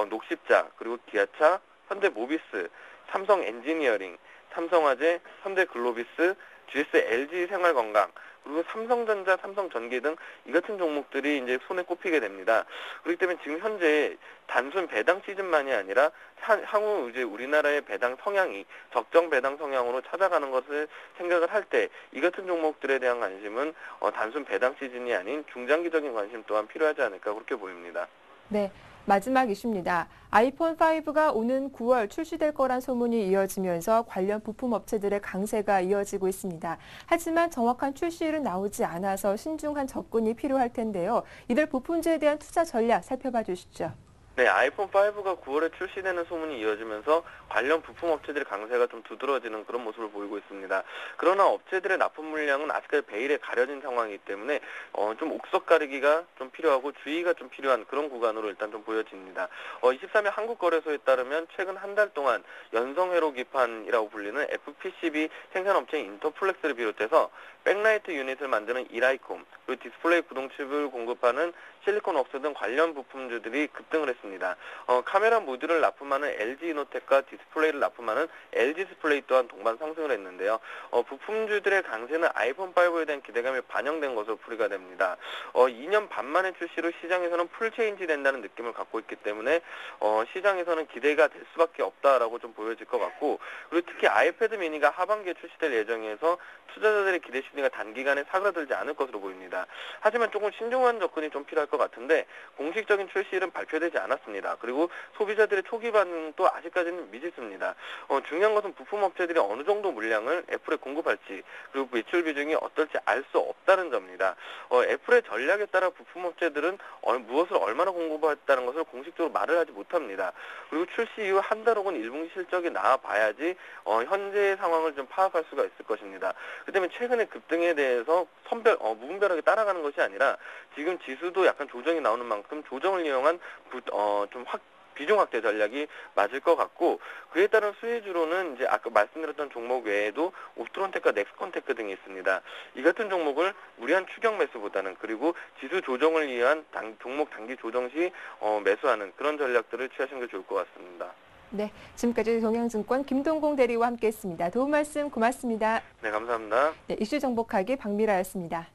녹십자, 그리고 기아차, 현대모비스, 삼성 엔지니어링, 삼성화재, 현대글로비스, GS LG 생활건강, 그리고 삼성전자, 삼성전기 등 이 같은 종목들이 이제 손에 꼽히게 됩니다. 그렇기 때문에 지금 현재 단순 배당 시즌만이 아니라 향후 이제 우리나라의 배당 성향이 적정 배당 성향으로 찾아가는 것을 생각을 할 때 이 같은 종목들에 대한 관심은 단순 배당 시즌이 아닌 중장기적인 관심 또한 필요하지 않을까 그렇게 보입니다. 네, 마지막 이슈입니다. 아이폰 5가 오는 9월 출시될 거란 소문이 이어지면서 관련 부품 업체들의 강세가 이어지고 있습니다. 하지만 정확한 출시일은 나오지 않아서 신중한 접근이 필요할 텐데요. 이들 부품주에 대한 투자 전략 살펴봐 주시죠. 네, 아이폰 5가 9월에 출시되는 소문이 이어지면서 관련 부품 업체들의 강세가 좀 두드러지는 그런 모습을 보이고 있습니다. 그러나 업체들의 납품 물량은 아직까지 베일에 가려진 상황이기 때문에 좀 옥석 가리기가 좀 필요하고 주의가 좀 필요한 그런 구간으로 일단 좀 보여집니다. 23일 한국거래소에 따르면 최근 한 달 동안 연성회로 기판이라고 불리는 FPCB 생산업체인 인터플렉스를 비롯해서 백라이트 유닛을 만드는 이라이콤, 그리고 디스플레이 구동칩을 공급하는 실리콘웍스 등 관련 부품주들이 급등을 했습니다. 카메라 모듈을 납품하는 LG이노텍과 디스플레이를 납품하는 LG디스플레이 또한 동반 상승을 했는데요. 부품주들의 강세는 아이폰 5에 대한 기대감이 반영된 것으로 풀이가 됩니다. 2년 반 만의 출시로 시장에서는 풀체인지 된다는 느낌을 갖고 있기 때문에 시장에서는 기대가 될 수밖에 없다라고 좀 보여질 것 같고, 그리고 특히 아이패드 미니가 하반기에 출시될 예정이어서 투자자들의 기대 심리가 단기간에 사그라들지 않을 것으로 보입니다. 하지만 조금 신중한 접근이 좀 필요할 것 같은데 공식적인 출시일은 발표되지 않았습니다. 그리고 소비자들의 초기 반응도 아직까지는 미지수입니다. 중요한 것은 부품 업체들이 어느 정도 물량을 애플에 공급할지 그리고 매출 비중이 어떨지 알 수 없다는 점입니다. 애플의 전략에 따라 부품 업체들은 무엇을 얼마나 공급했다는 것을 공식적으로 말을 하지 못합니다. 그리고 출시 이후 한 달 혹은 1분기 실적이 나와봐야지 현재의 상황을 좀 파악할 수가 있을 것입니다. 그 때문에 최근의 급등에 대해서 무분별하게 따라가는 것이 아니라 지금 지수도 약간 조정이 나오는 만큼 조정을 이용한 비중 확대 전략이 맞을 것 같고, 그에 따른 수혜주로는 이제 아까 말씀드렸던 종목 외에도 옵트론텍과 넥스컨테크 등이 있습니다. 이 같은 종목을 무리한 추격 매수보다는 그리고 지수 조정을 위한 종목 단기 조정 시 매수하는 그런 전략들을 취하시는 게 좋을 것 같습니다. 네, 지금까지 동양증권 김동공 대리와 함께했습니다. 도움 말씀 고맙습니다. 네, 감사합니다. 네, 이슈 정복하기 박미라였습니다.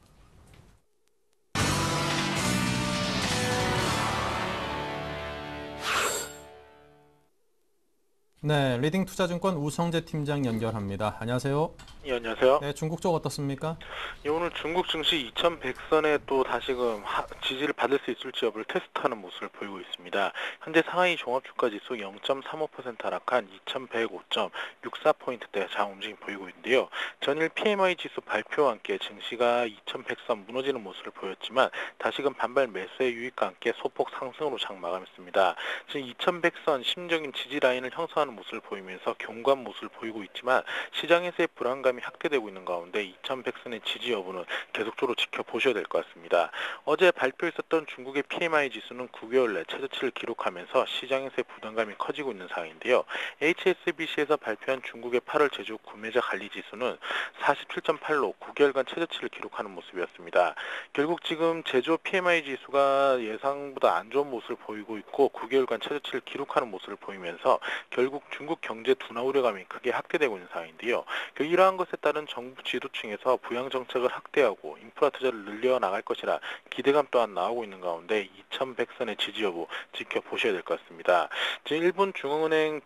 네, 리딩 투자증권 우성재 팀장 연결합니다. 안녕하세요. 예, 안녕하세요. 네, 중국 쪽 어떻습니까? 예, 오늘 중국 증시 2100선에 또 다시금 지지를 받을 수 있을지 여부를 테스트하는 모습을 보이고 있습니다. 현재 상하이 종합주가지수 0.35% 하락한 2105.64포인트대 장 움직임 보이고 있는데요. 전일 PMI 지수 발표와 함께 증시가 2100선 무너지는 모습을 보였지만 다시금 반발 매수의 유입과 함께 소폭 상승으로 장 마감했습니다. 지금 2100선 심적인 지지 라인을 형성하는 모습을 보이면서 견고한 모습을 보이고 있지만 시장에서의 불안감이 확대되고 있는 가운데 2100선의 지지 여부는 계속적으로 지켜보셔야 될 것 같습니다. 어제 발표했었던 중국의 PMI 지수는 9개월 내 최저치를 기록하면서 시장에서의 부담감이 커지고 있는 상황인데요. HSBC에서 발표한 중국의 8월 제조 구매자 관리 지수는 47.8로 9개월간 최저치를 기록하는 모습이었습니다. 결국 지금 제조 PMI 지수가 예상보다 안 좋은 모습을 보이고 있고 9개월간 최저치를 기록하는 모습을 보이면서 결국 중국 경제 둔화 우려감이 크게 확대되고 있는 상황인데요. 이러한 것에 따른 정부 지도층에서 부양 정책을 확대하고 인프라 투자를 늘려 나갈 것이라 기대감 또한 나오고 있는 가운데 2100선의 지지 여부 지켜보셔야 될 것 같습니다. 지금 일본 중앙은행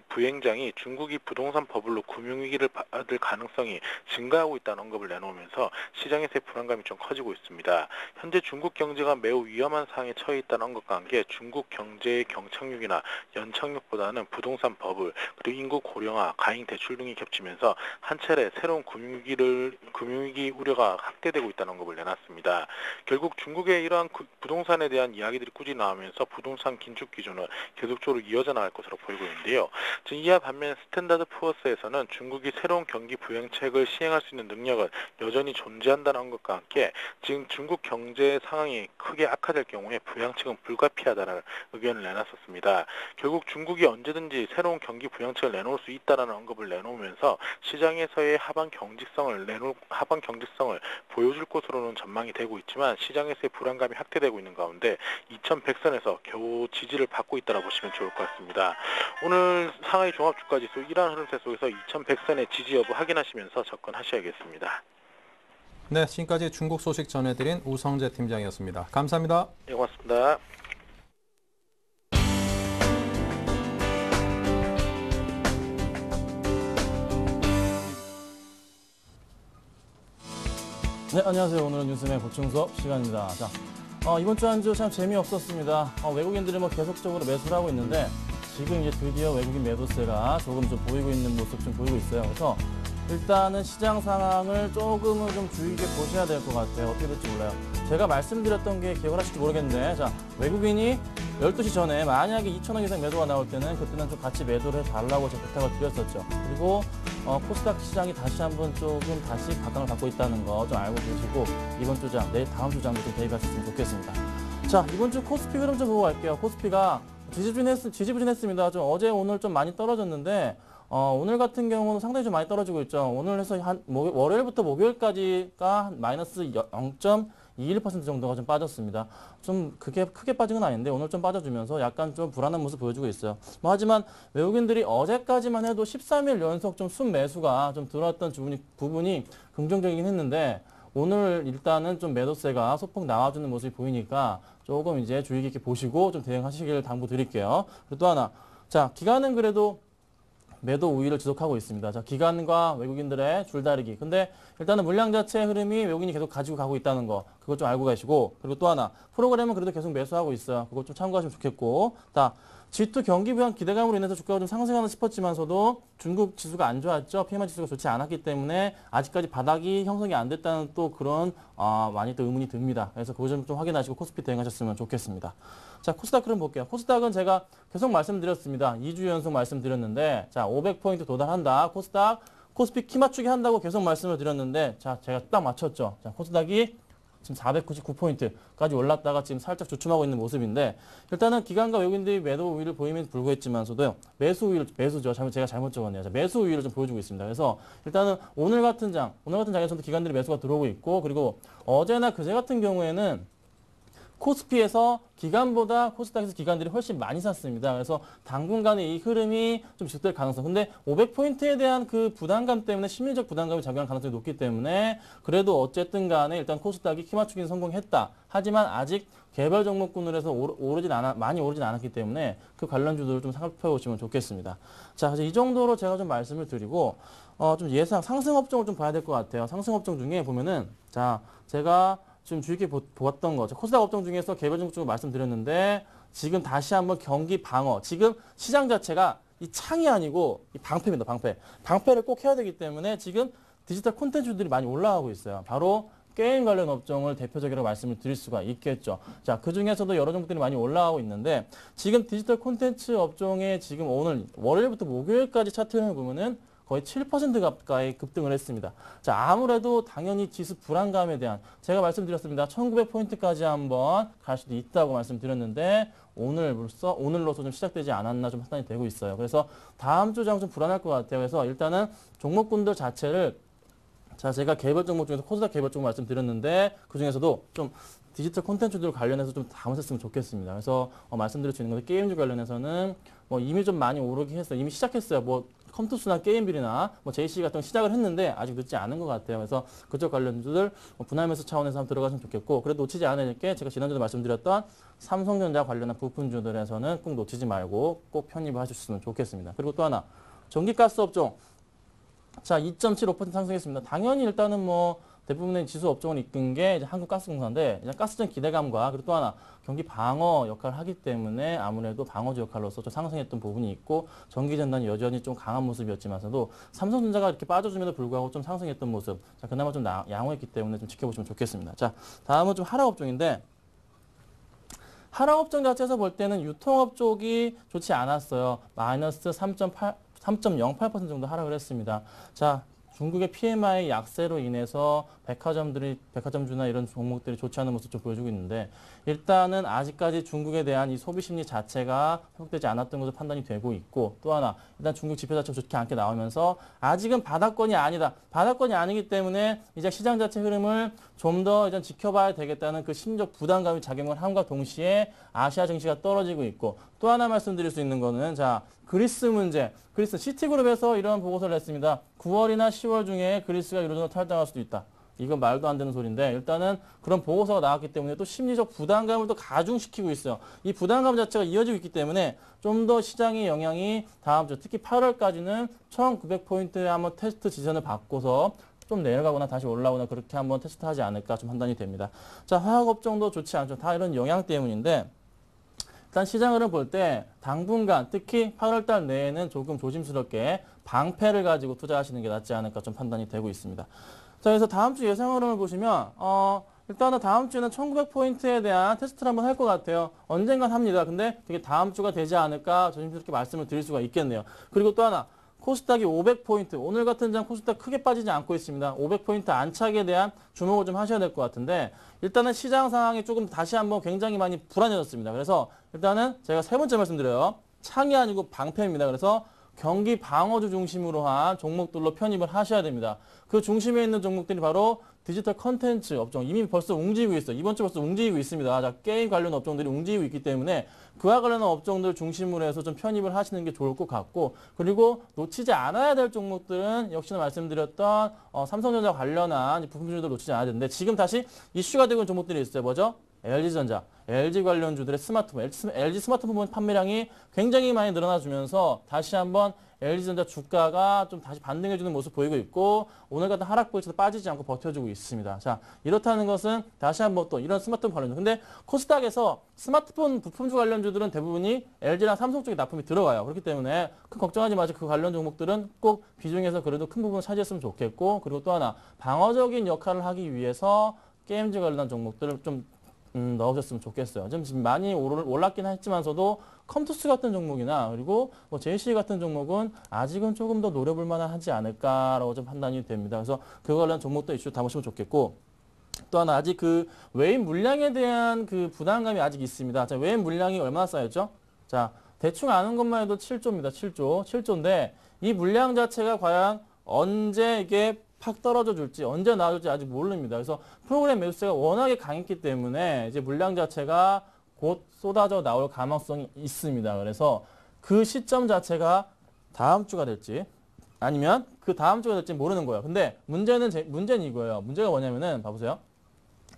부행장이 중국이 부동산 버블로 금융위기를 받을 가능성이 증가하고 있다는 언급을 내놓으면서 시장에서의 불안감이 좀 커지고 있습니다. 현재 중국 경제가 매우 위험한 상황에 처해 있다는 언급과 함께 중국 경제의 경착륙이나 연착륙보다는 부동산 버블 그리고 인구 고령화, 가잉 대출 등이 겹치면서 한 차례 새로운 금융위기 우려가 확대되고 있다는 언급을 내놨습니다. 결국 중국의 이러한 부동산에 대한 이야기들이 꾸준히 나오면서 부동산 긴축 기조는 계속적으로 이어져 나갈 것으로 보이고 있는데요. 이와 반면 스탠다드 푸어스에서는 중국이 새로운 경기 부양책을 시행할 수 있는 능력은 여전히 존재한다는 언급과 함께 지금 중국 경제 상황이 크게 악화될 경우에 부양책은 불가피하다는 의견을 내놨었습니다. 결국 중국이 언제든지 새로운 경기 부양책을 내놓을 수 있다는 언급을 내놓으면서 시장에서의 하방 경직성을 보여줄 것으로는 전망이 되고 있지만 시장에서의 불안감이 확대되고 있는 가운데 2100선에서 겨우 지지를 받고 있다고 보시면 좋을 것 같습니다. 오늘 상하이 종합주가지수 이러한 흐름세 속에서 2100선의 지지 여부 확인하시면서 접근하셔야겠습니다. 네, 지금까지 중국 소식 전해드린 우성재 팀장이었습니다. 감사합니다. 네, 고맙습니다. 네, 안녕하세요. 오늘은 뉴스의 보충 수업 시간입니다. 자, 이번 주 한 주 참 재미없었습니다. 외국인들이 계속적으로 매수를 하고 있는데 지금 이제 드디어 외국인 매도세가 조금 좀 보이고 있는 모습 좀 보이고 있어요. 그래서 일단은 시장 상황을 조금은 좀 주의 깊게 보셔야 될 것 같아요. 어떻게 될지 몰라요. 제가 말씀드렸던 게 기억을 하실지 모르겠는데, 자, 외국인이 12시 전에 만약에 2,000원 이상 매도가 나올 때는 그때는 좀 같이 매도를 해달라고 제가 부탁을 드렸었죠. 그리고 코스닥 시장이 다시 한번 조금 다시 각광을 받고 있다는 거 좀 알고 계시고 이번 주장, 내일 다음 주장도 좀 대입하셨으면 좋겠습니다. 자, 이번 주 코스피 흐름 좀 보고 갈게요. 코스피가 지지부진했습니다. 좀 어제 오늘 좀 많이 떨어졌는데 오늘 같은 경우는 상당히 좀 많이 떨어지고 있죠. 오늘 해서 월요일부터 목요일까지가 마이너스 0.21% 정도가 좀 빠졌습니다. 좀 그게 크게 빠진 건 아닌데 오늘 좀 빠져주면서 약간 좀 불안한 모습 보여주고 있어요. 하지만 외국인들이 어제까지만 해도 13일 연속 좀 순매수가 좀 들어왔던 부분이 긍정적이긴 했는데 오늘 일단은 좀 매도세가 소폭 나와주는 모습이 보이니까 조금 이제 주의 깊게 보시고 좀 대응하시길 당부드릴게요. 그리고 또 하나, 자, 기관은 그래도 매도 우위를 지속하고 있습니다. 자, 기관과 외국인들의 줄다리기. 근데 일단은 물량 자체의 흐름이 외국인이 계속 가지고 가고 있다는 거, 그거 좀 알고 가시고, 그리고 또 하나, 프로그램은 그래도 계속 매수하고 있어요. 그거 좀 참고하시면 좋겠고, G2 경기 부양 기대감으로 인해서 주가가 좀 상승하나 싶었지만서도 중국 지수가 안 좋았죠. PMI 지수가 좋지 않았기 때문에 아직까지 바닥이 형성이 안 됐다는 또 그런 많이 또 의문이 듭니다. 그래서 그거 좀 확인하시고 코스피 대응하셨으면 좋겠습니다. 자, 코스닥 흐름 볼게요. 코스닥은 제가 계속 말씀드렸습니다. 2주 연속 말씀드렸는데, 자, 500포인트 도달한다. 코스피 키 맞추기 한다고 계속 말씀을 드렸는데, 자, 제가 딱 맞췄죠. 자, 코스닥이 지금 499포인트까지 올랐다가 지금 살짝 주춤하고 있는 모습인데, 일단은 기관과 외국인들이 매도 우위를 보임에도 불구했지만서도요, 매수죠. 제가 잘못 적었네요. 자, 매수 우위를 좀 보여주고 있습니다. 그래서 일단은 오늘 같은 장에서도 기관들이 매수가 들어오고 있고, 그리고 어제나 그제 같은 경우에는 코스피에서 기간보다 코스닥에서 기관들이 훨씬 많이 샀습니다. 그래서 당분간의 이 흐름이 좀 지속될 가능성. 근데 500포인트에 대한 그 부담감 때문에 심리적 부담감이 작용할 가능성이 높기 때문에 그래도 어쨌든 간에 일단 코스닥이 키 맞추기는 성공했다. 하지만 아직 개별 종목군으로 해서 많이 오르진 않았기 때문에 그 관련주들을 좀 살펴보시면 좋겠습니다. 자, 이제 이 정도로 제가 좀 말씀을 드리고 좀 예상 상승 업종을 좀 봐야 될 것 같아요. 상승 업종 중에 보면은 자, 제가 지금 주의 깊게 보았던 거죠. 코스닥 업종 중에서 개별 종목 중을 말씀드렸는데 지금 다시 한번 경기 방어. 지금 시장 자체가 이 창이 아니고 이 방패입니다. 방패. 방패를 꼭 해야 되기 때문에 지금 디지털 콘텐츠들이 많이 올라가고 있어요. 바로 게임 관련 업종을 대표적으로 말씀을 드릴 수가 있겠죠. 자, 그 중에서도 여러 종목들이 많이 올라가고 있는데 지금 디지털 콘텐츠 업종에 지금 오늘 월요일부터 목요일까지 차트를 보면은 거의 7% 가까이 급등을 했습니다. 자, 아무래도 당연히 지수 불안감에 대한 제가 말씀드렸습니다. 1900포인트까지 한번 갈 수도 있다고 말씀드렸는데 오늘로서 좀 시작되지 않았나 좀 판단이 되고 있어요. 그래서 다음 주 장 좀 불안할 것 같아요. 그래서 일단은 종목군들 자체를 자, 제가 개별 종목 중에서 코스닥 개별 종목 말씀드렸는데 그중에서도 좀 디지털 콘텐츠들 관련해서 좀 담으셨으면 좋겠습니다. 그래서 말씀드릴 수 있는 건데 게임주 관련해서는 이미 좀 많이 오르긴 했어요. 이미 시작했어요. 컴투스나 게임빌이나 JC 같은 거 시작을 했는데 아직 늦지 않은 것 같아요. 그래서 그쪽 관련주들 분할매수 차원에서 한번 들어가시면 좋겠고 그래도 놓치지 않을 게 제가 지난주에 말씀드렸던 삼성전자 관련한 부품주들에서는 꼭 놓치지 말고 꼭 편입을 하셨으면 좋겠습니다. 그리고 또 하나 전기가스 업종 자 2.75% 상승했습니다. 당연히 일단은 대부분의 지수 업종을 이끈 게 이제 한국가스공사인데 이제 가스전 기대감과 그리고 또 하나 경기 방어 역할을 하기 때문에 아무래도 방어주 역할로서 좀 상승했던 부분이 있고 전기전단이 여전히 좀 강한 모습이었지만서도 삼성전자가 이렇게 빠져줌에도 불구하고 좀 상승했던 모습 자 그나마 좀 양호했기 때문에 좀 지켜보시면 좋겠습니다. 자 다음은 좀 하락업종인데 하락업종 자체에서 볼 때는 유통업 쪽이 좋지 않았어요. 마이너스 3.08% 정도 하락을 했습니다. 자, 중국의 PMI 약세로 인해서 백화점주나 이런 종목들이 좋지 않은 모습 좀 보여주고 있는데 일단은 아직까지 중국에 대한 이 소비 심리 자체가 회복되지 않았던 것으로 판단이 되고 있고 또 하나 일단 중국 지표 자체가 좋지 않게 나오면서 아직은 바닥권이 아니다. 바닥권이 아니기 때문에 이제 시장 자체 흐름을 좀 더 이제 지켜봐야 되겠다는 그 심리적 부담감이 작용을 함과 동시에 아시아 증시가 떨어지고 있고 또 하나 말씀드릴 수 있는 거는 자 그리스 문제, 그리스 시티그룹에서 이런 보고서를 냈습니다. 9월이나 10월 중에 그리스가 유로존을 탈당할 수도 있다. 이건 말도 안 되는 소리인데 일단은 그런 보고서가 나왔기 때문에 또 심리적 부담감을 또 가중시키고 있어요. 이 부담감 자체가 이어지고 있기 때문에 좀 더 시장의 영향이 다음 주 특히 8월까지는 1900포인트에 한번 테스트 지선을 받고서 좀 내려가거나 다시 올라오거나 그렇게 한번 테스트하지 않을까 좀 판단이 됩니다. 자, 화학업종도 좋지 않죠. 다 이런 영향 때문인데 일단 시장을 볼 때 당분간 특히 8월달 내에는 조금 조심스럽게 방패를 가지고 투자하시는 게 낫지 않을까 좀 판단이 되고 있습니다. 자, 그래서 다음 주 예상 흐름을 보시면 일단은 다음 주에는 1900포인트에 대한 테스트를 한번 할 것 같아요. 언젠간 합니다. 근데 되게 다음 주가 되지 않을까 조심스럽게 말씀을 드릴 수가 있겠네요. 그리고 또 하나 코스닥이 500포인트, 오늘 같은 장 코스닥 크게 빠지지 않고 있습니다. 500포인트 안착에 대한 주목을 좀 하셔야 될 것 같은데 일단은 시장 상황이 조금 다시 한번 굉장히 많이 불안해졌습니다. 그래서 일단은 제가 세 번째 말씀드려요. 창이 아니고 방패입니다. 그래서 경기 방어주 중심으로 한 종목들로 편입을 하셔야 됩니다. 그 중심에 있는 종목들이 바로 디지털 컨텐츠 업종, 이미 벌써 움직이고 있어요. 이번 주 벌써 움직이고 있습니다. 자, 게임 관련 업종들이 움직이고 있기 때문에 그와 관련한 업종들 중심으로 해서 좀 편입을 하시는 게 좋을 것 같고 그리고 놓치지 않아야 될 종목들은 역시나 말씀드렸던 삼성전자 관련한 부품주들도 놓치지 않아야 되는데 지금 다시 이슈가 되고 있는 종목들이 있어요. 뭐죠? LG전자, LG 관련주들의 스마트폰, LG 스마트폰 판매량이 굉장히 많이 늘어나주면서 다시 한번 LG전자 주가가 좀 다시 반등해주는 모습 보이고 있고 오늘 같은 하락 보이스도 빠지지 않고 버텨주고 있습니다. 자, 이렇다는 것은 다시 한번 또 이런 스마트폰 관련주. 근데 코스닥에서 스마트폰 부품주 관련주들은 대부분이 LG랑 삼성 쪽에 납품이 들어가요. 그렇기 때문에 큰 걱정하지 마시고 그 관련 종목들은 꼭 비중에서 그래도 큰 부분을 차지했으면 좋겠고 그리고 또 하나 방어적인 역할을 하기 위해서 게임즈 관련한 종목들을 좀 넣으셨으면 좋겠어요. 지금 많이 올랐긴 했지만서도 컴투스 같은 종목이나 그리고 JC 같은 종목은 아직은 조금 더 노려볼 만하지 않을까라고 좀 판단이 됩니다. 그래서 그거 관련 종목도 이슈 담으시면 좋겠고 또 하나 아직 그 외인 물량에 대한 그 부담감이 아직 있습니다. 자, 외인 물량이 얼마나 쌓였죠? 자, 대충 아는 것만 해도 7조입니다. 7조인데 이 물량 자체가 과연 언제 이게 팍 떨어져 줄지 언제 나와줄지 아직 모릅니다. 그래서 프로그램 매수세가 워낙에 강했기 때문에 이제 물량 자체가 곧 쏟아져 나올 가능성이 있습니다. 그래서 그 시점 자체가 다음 주가 될지 아니면 그 다음 주가 될지 모르는 거예요. 근데 문제는 이거예요. 문제가 뭐냐면은 봐보세요.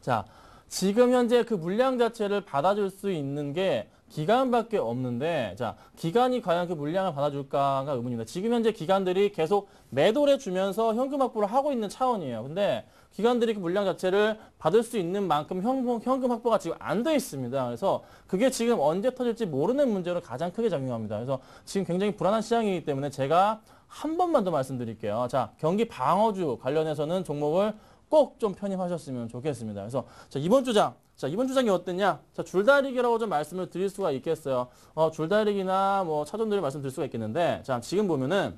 자, 지금 현재 그 물량 자체를 받아줄 수 있는 게 기관밖에 없는데, 자, 기관이 과연 그 물량을 받아줄까가 의문입니다. 지금 현재 기관들이 계속 매도를 해주면서 현금 확보를 하고 있는 차원이에요. 근데 기관들이 그 물량 자체를 받을 수 있는 만큼 현금 확보가 지금 안 돼 있습니다. 그래서 그게 지금 언제 터질지 모르는 문제로 가장 크게 작용합니다. 그래서 지금 굉장히 불안한 시장이기 때문에 제가 한 번만 더 말씀드릴게요. 자, 경기 방어주 관련해서는 종목을 꼭 좀 편입하셨으면 좋겠습니다. 그래서 자, 이번 주장이 어땠냐? 자, 줄다리기라고 좀 말씀을 드릴 수가 있겠어요. 줄다리기나 뭐 차종들을 말씀드릴 수가 있겠는데, 자, 지금 보면은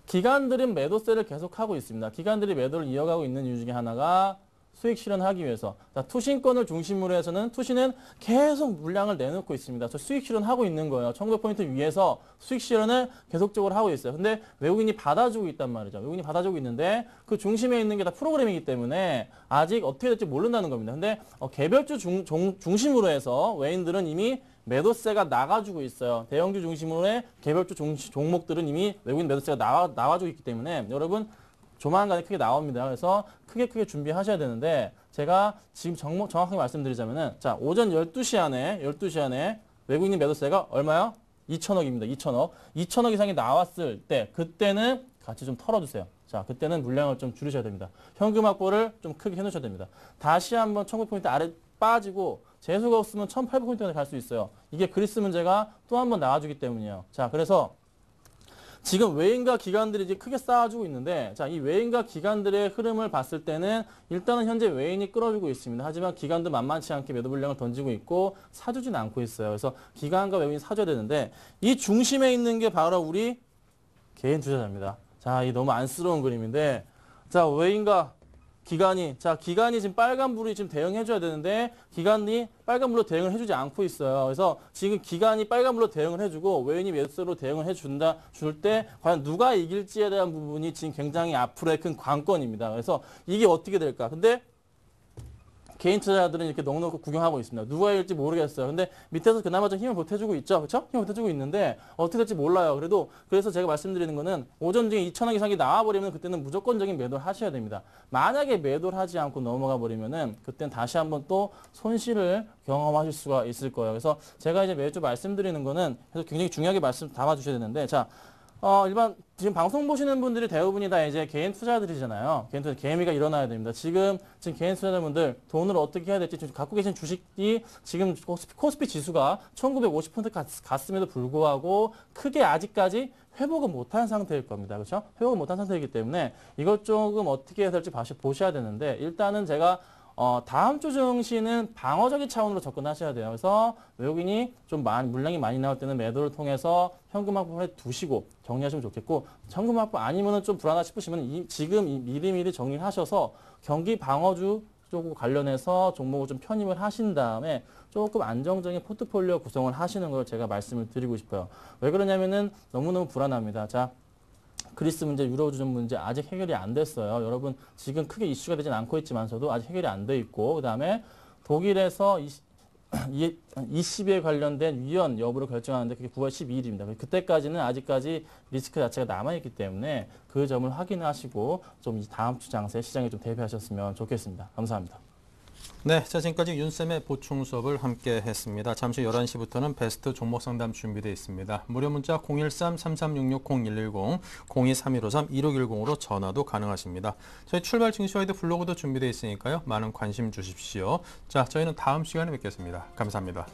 기관들은 매도세를 계속하고 있습니다. 기관들이 매도를 이어가고 있는 이유 중에 하나가 수익 실현하기 위해서. 자, 투신권을 중심으로 해서는 투신은 계속 물량을 내놓고 있습니다. 저 수익 실현하고 있는 거예요. 1900포인트 위에서 수익 실현을 계속적으로 하고 있어요. 근데 외국인이 받아주고 있단 말이죠. 외국인이 받아주고 있는데 그 중심에 있는 게 다 프로그램이기 때문에 아직 어떻게 될지 모른다는 겁니다. 근데 개별주 중심으로 해서 외인들은 이미 매도세가 나가주고 있어요. 대형주 중심으로 해 개별주 종목들은 이미 외국인 매도세가 나와주고 있기 때문에 여러분 조만간에 크게 나옵니다. 그래서 크게 준비하셔야 되는데 제가 지금 정확하게 말씀드리자면은 자, 오전 12시 안에 외국인 매도세가 얼마요? 2천억입니다. 2천억 이상이 나왔을 때 그때는 같이 좀 털어주세요. 자, 그때는 물량을 좀 줄이셔야 됩니다. 현금 확보를 좀 크게 해놓으셔야 됩니다. 다시 한번 1900포인트 아래 빠지고 재수가 없으면 1800포인트까지 갈 수 있어요. 이게 그리스 문제가 또 한 번 나와주기 때문이에요. 자, 그래서 지금 외인과 기관들이 이제 크게 쌓아주고 있는데, 자, 이 외인과 기관들의 흐름을 봤을 때는 일단은 현재 외인이 끌어주고 있습니다. 하지만 기관도 만만치 않게 매도 물량을 던지고 있고 사주진 않고 있어요. 그래서 기관과 외인이 사줘야 되는데 이 중심에 있는 게 바로 우리 개인 투자자입니다. 자, 이 너무 안쓰러운 그림인데, 자, 외인과 기관이 지금 빨간불이 지금 대응해줘야 되는데 기관이 빨간불로 대응을 해주지 않고 있어요. 그래서 지금 기관이 빨간불로 대응을 해주고 외인이 매수로 대응을 줄 때 과연 누가 이길지에 대한 부분이 지금 굉장히 앞으로의 큰 관건입니다. 그래서 이게 어떻게 될까? 근데 개인 투자자들은 이렇게 넉넉히 구경하고 있습니다. 누가 이길지 모르겠어요. 근데 밑에서 그나마 좀 힘을 보태주고 있죠. 그렇죠? 힘을 보태주고 있는데 어떻게 될지 몰라요. 그래서 제가 말씀드리는 거는 오전 중에 2천억 이상이 나와버리면 그때는 무조건적인 매도를 하셔야 됩니다. 만약에 매도를 하지 않고 넘어가 버리면은 그때는 다시 한번 또 손실을 경험하실 수가 있을 거예요. 그래서 제가 이제 매주 말씀드리는 거는 그래서 굉장히 중요하게 말씀 담아주셔야 되는데, 자, 일반 지금 방송 보시는 분들이 대부분이 다 이제 개인 투자들이잖아요. 개인 투자 개미가 일어나야 됩니다. 지금 개인 투자자분들 돈을 어떻게 해야 될지 지금 갖고 계신 주식이 지금 코스피 지수가 1950% 갔음에도 불구하고 크게 아직까지 회복은 못한 상태일 겁니다. 그렇죠? 회복은 못한 상태이기 때문에 이것 조금 어떻게 해야 될지 보셔야 되는데, 일단은 제가 다음 주 증시는 방어적인 차원으로 접근하셔야 돼요. 그래서 외국인이 좀 물량이 많이 나올 때는 매도를 통해서 현금 확보를 해 두시고 정리하시면 좋겠고, 현금 확보 아니면은 좀 불안하다 싶으시면 지금 미리미리 정리를 하셔서 경기 방어주 쪽 관련해서 종목을 좀 편입을 하신 다음에 조금 안정적인 포트폴리오 구성을 하시는 걸 제가 말씀을 드리고 싶어요. 왜 그러냐면은 너무너무 불안합니다. 자, 그리스 문제, 유로주전 문제 아직 해결이 안 됐어요. 여러분 지금 크게 이슈가 되진 않고 있지만서도 아직 해결이 안 돼 있고, 그 다음에 독일에서 ECB에 관련된 위헌 여부를 결정하는데 그게 9월 12일입니다. 그때까지는 아직까지 리스크 자체가 남아있기 때문에 그 점을 확인하시고 좀 다음 주 장세 시장에 좀 대비하셨으면 좋겠습니다. 감사합니다. 네, 자, 지금까지 윤쌤의 보충 수업을 함께 했습니다. 잠시 11시부터는 베스트 종목 상담 준비되어 있습니다. 무료 문자 013-3366-0110, 023153-2610으로 전화도 가능하십니다. 저희 출발 증시와이드 블로그도 준비되어 있으니까요. 많은 관심 주십시오. 자, 저희는 다음 시간에 뵙겠습니다. 감사합니다.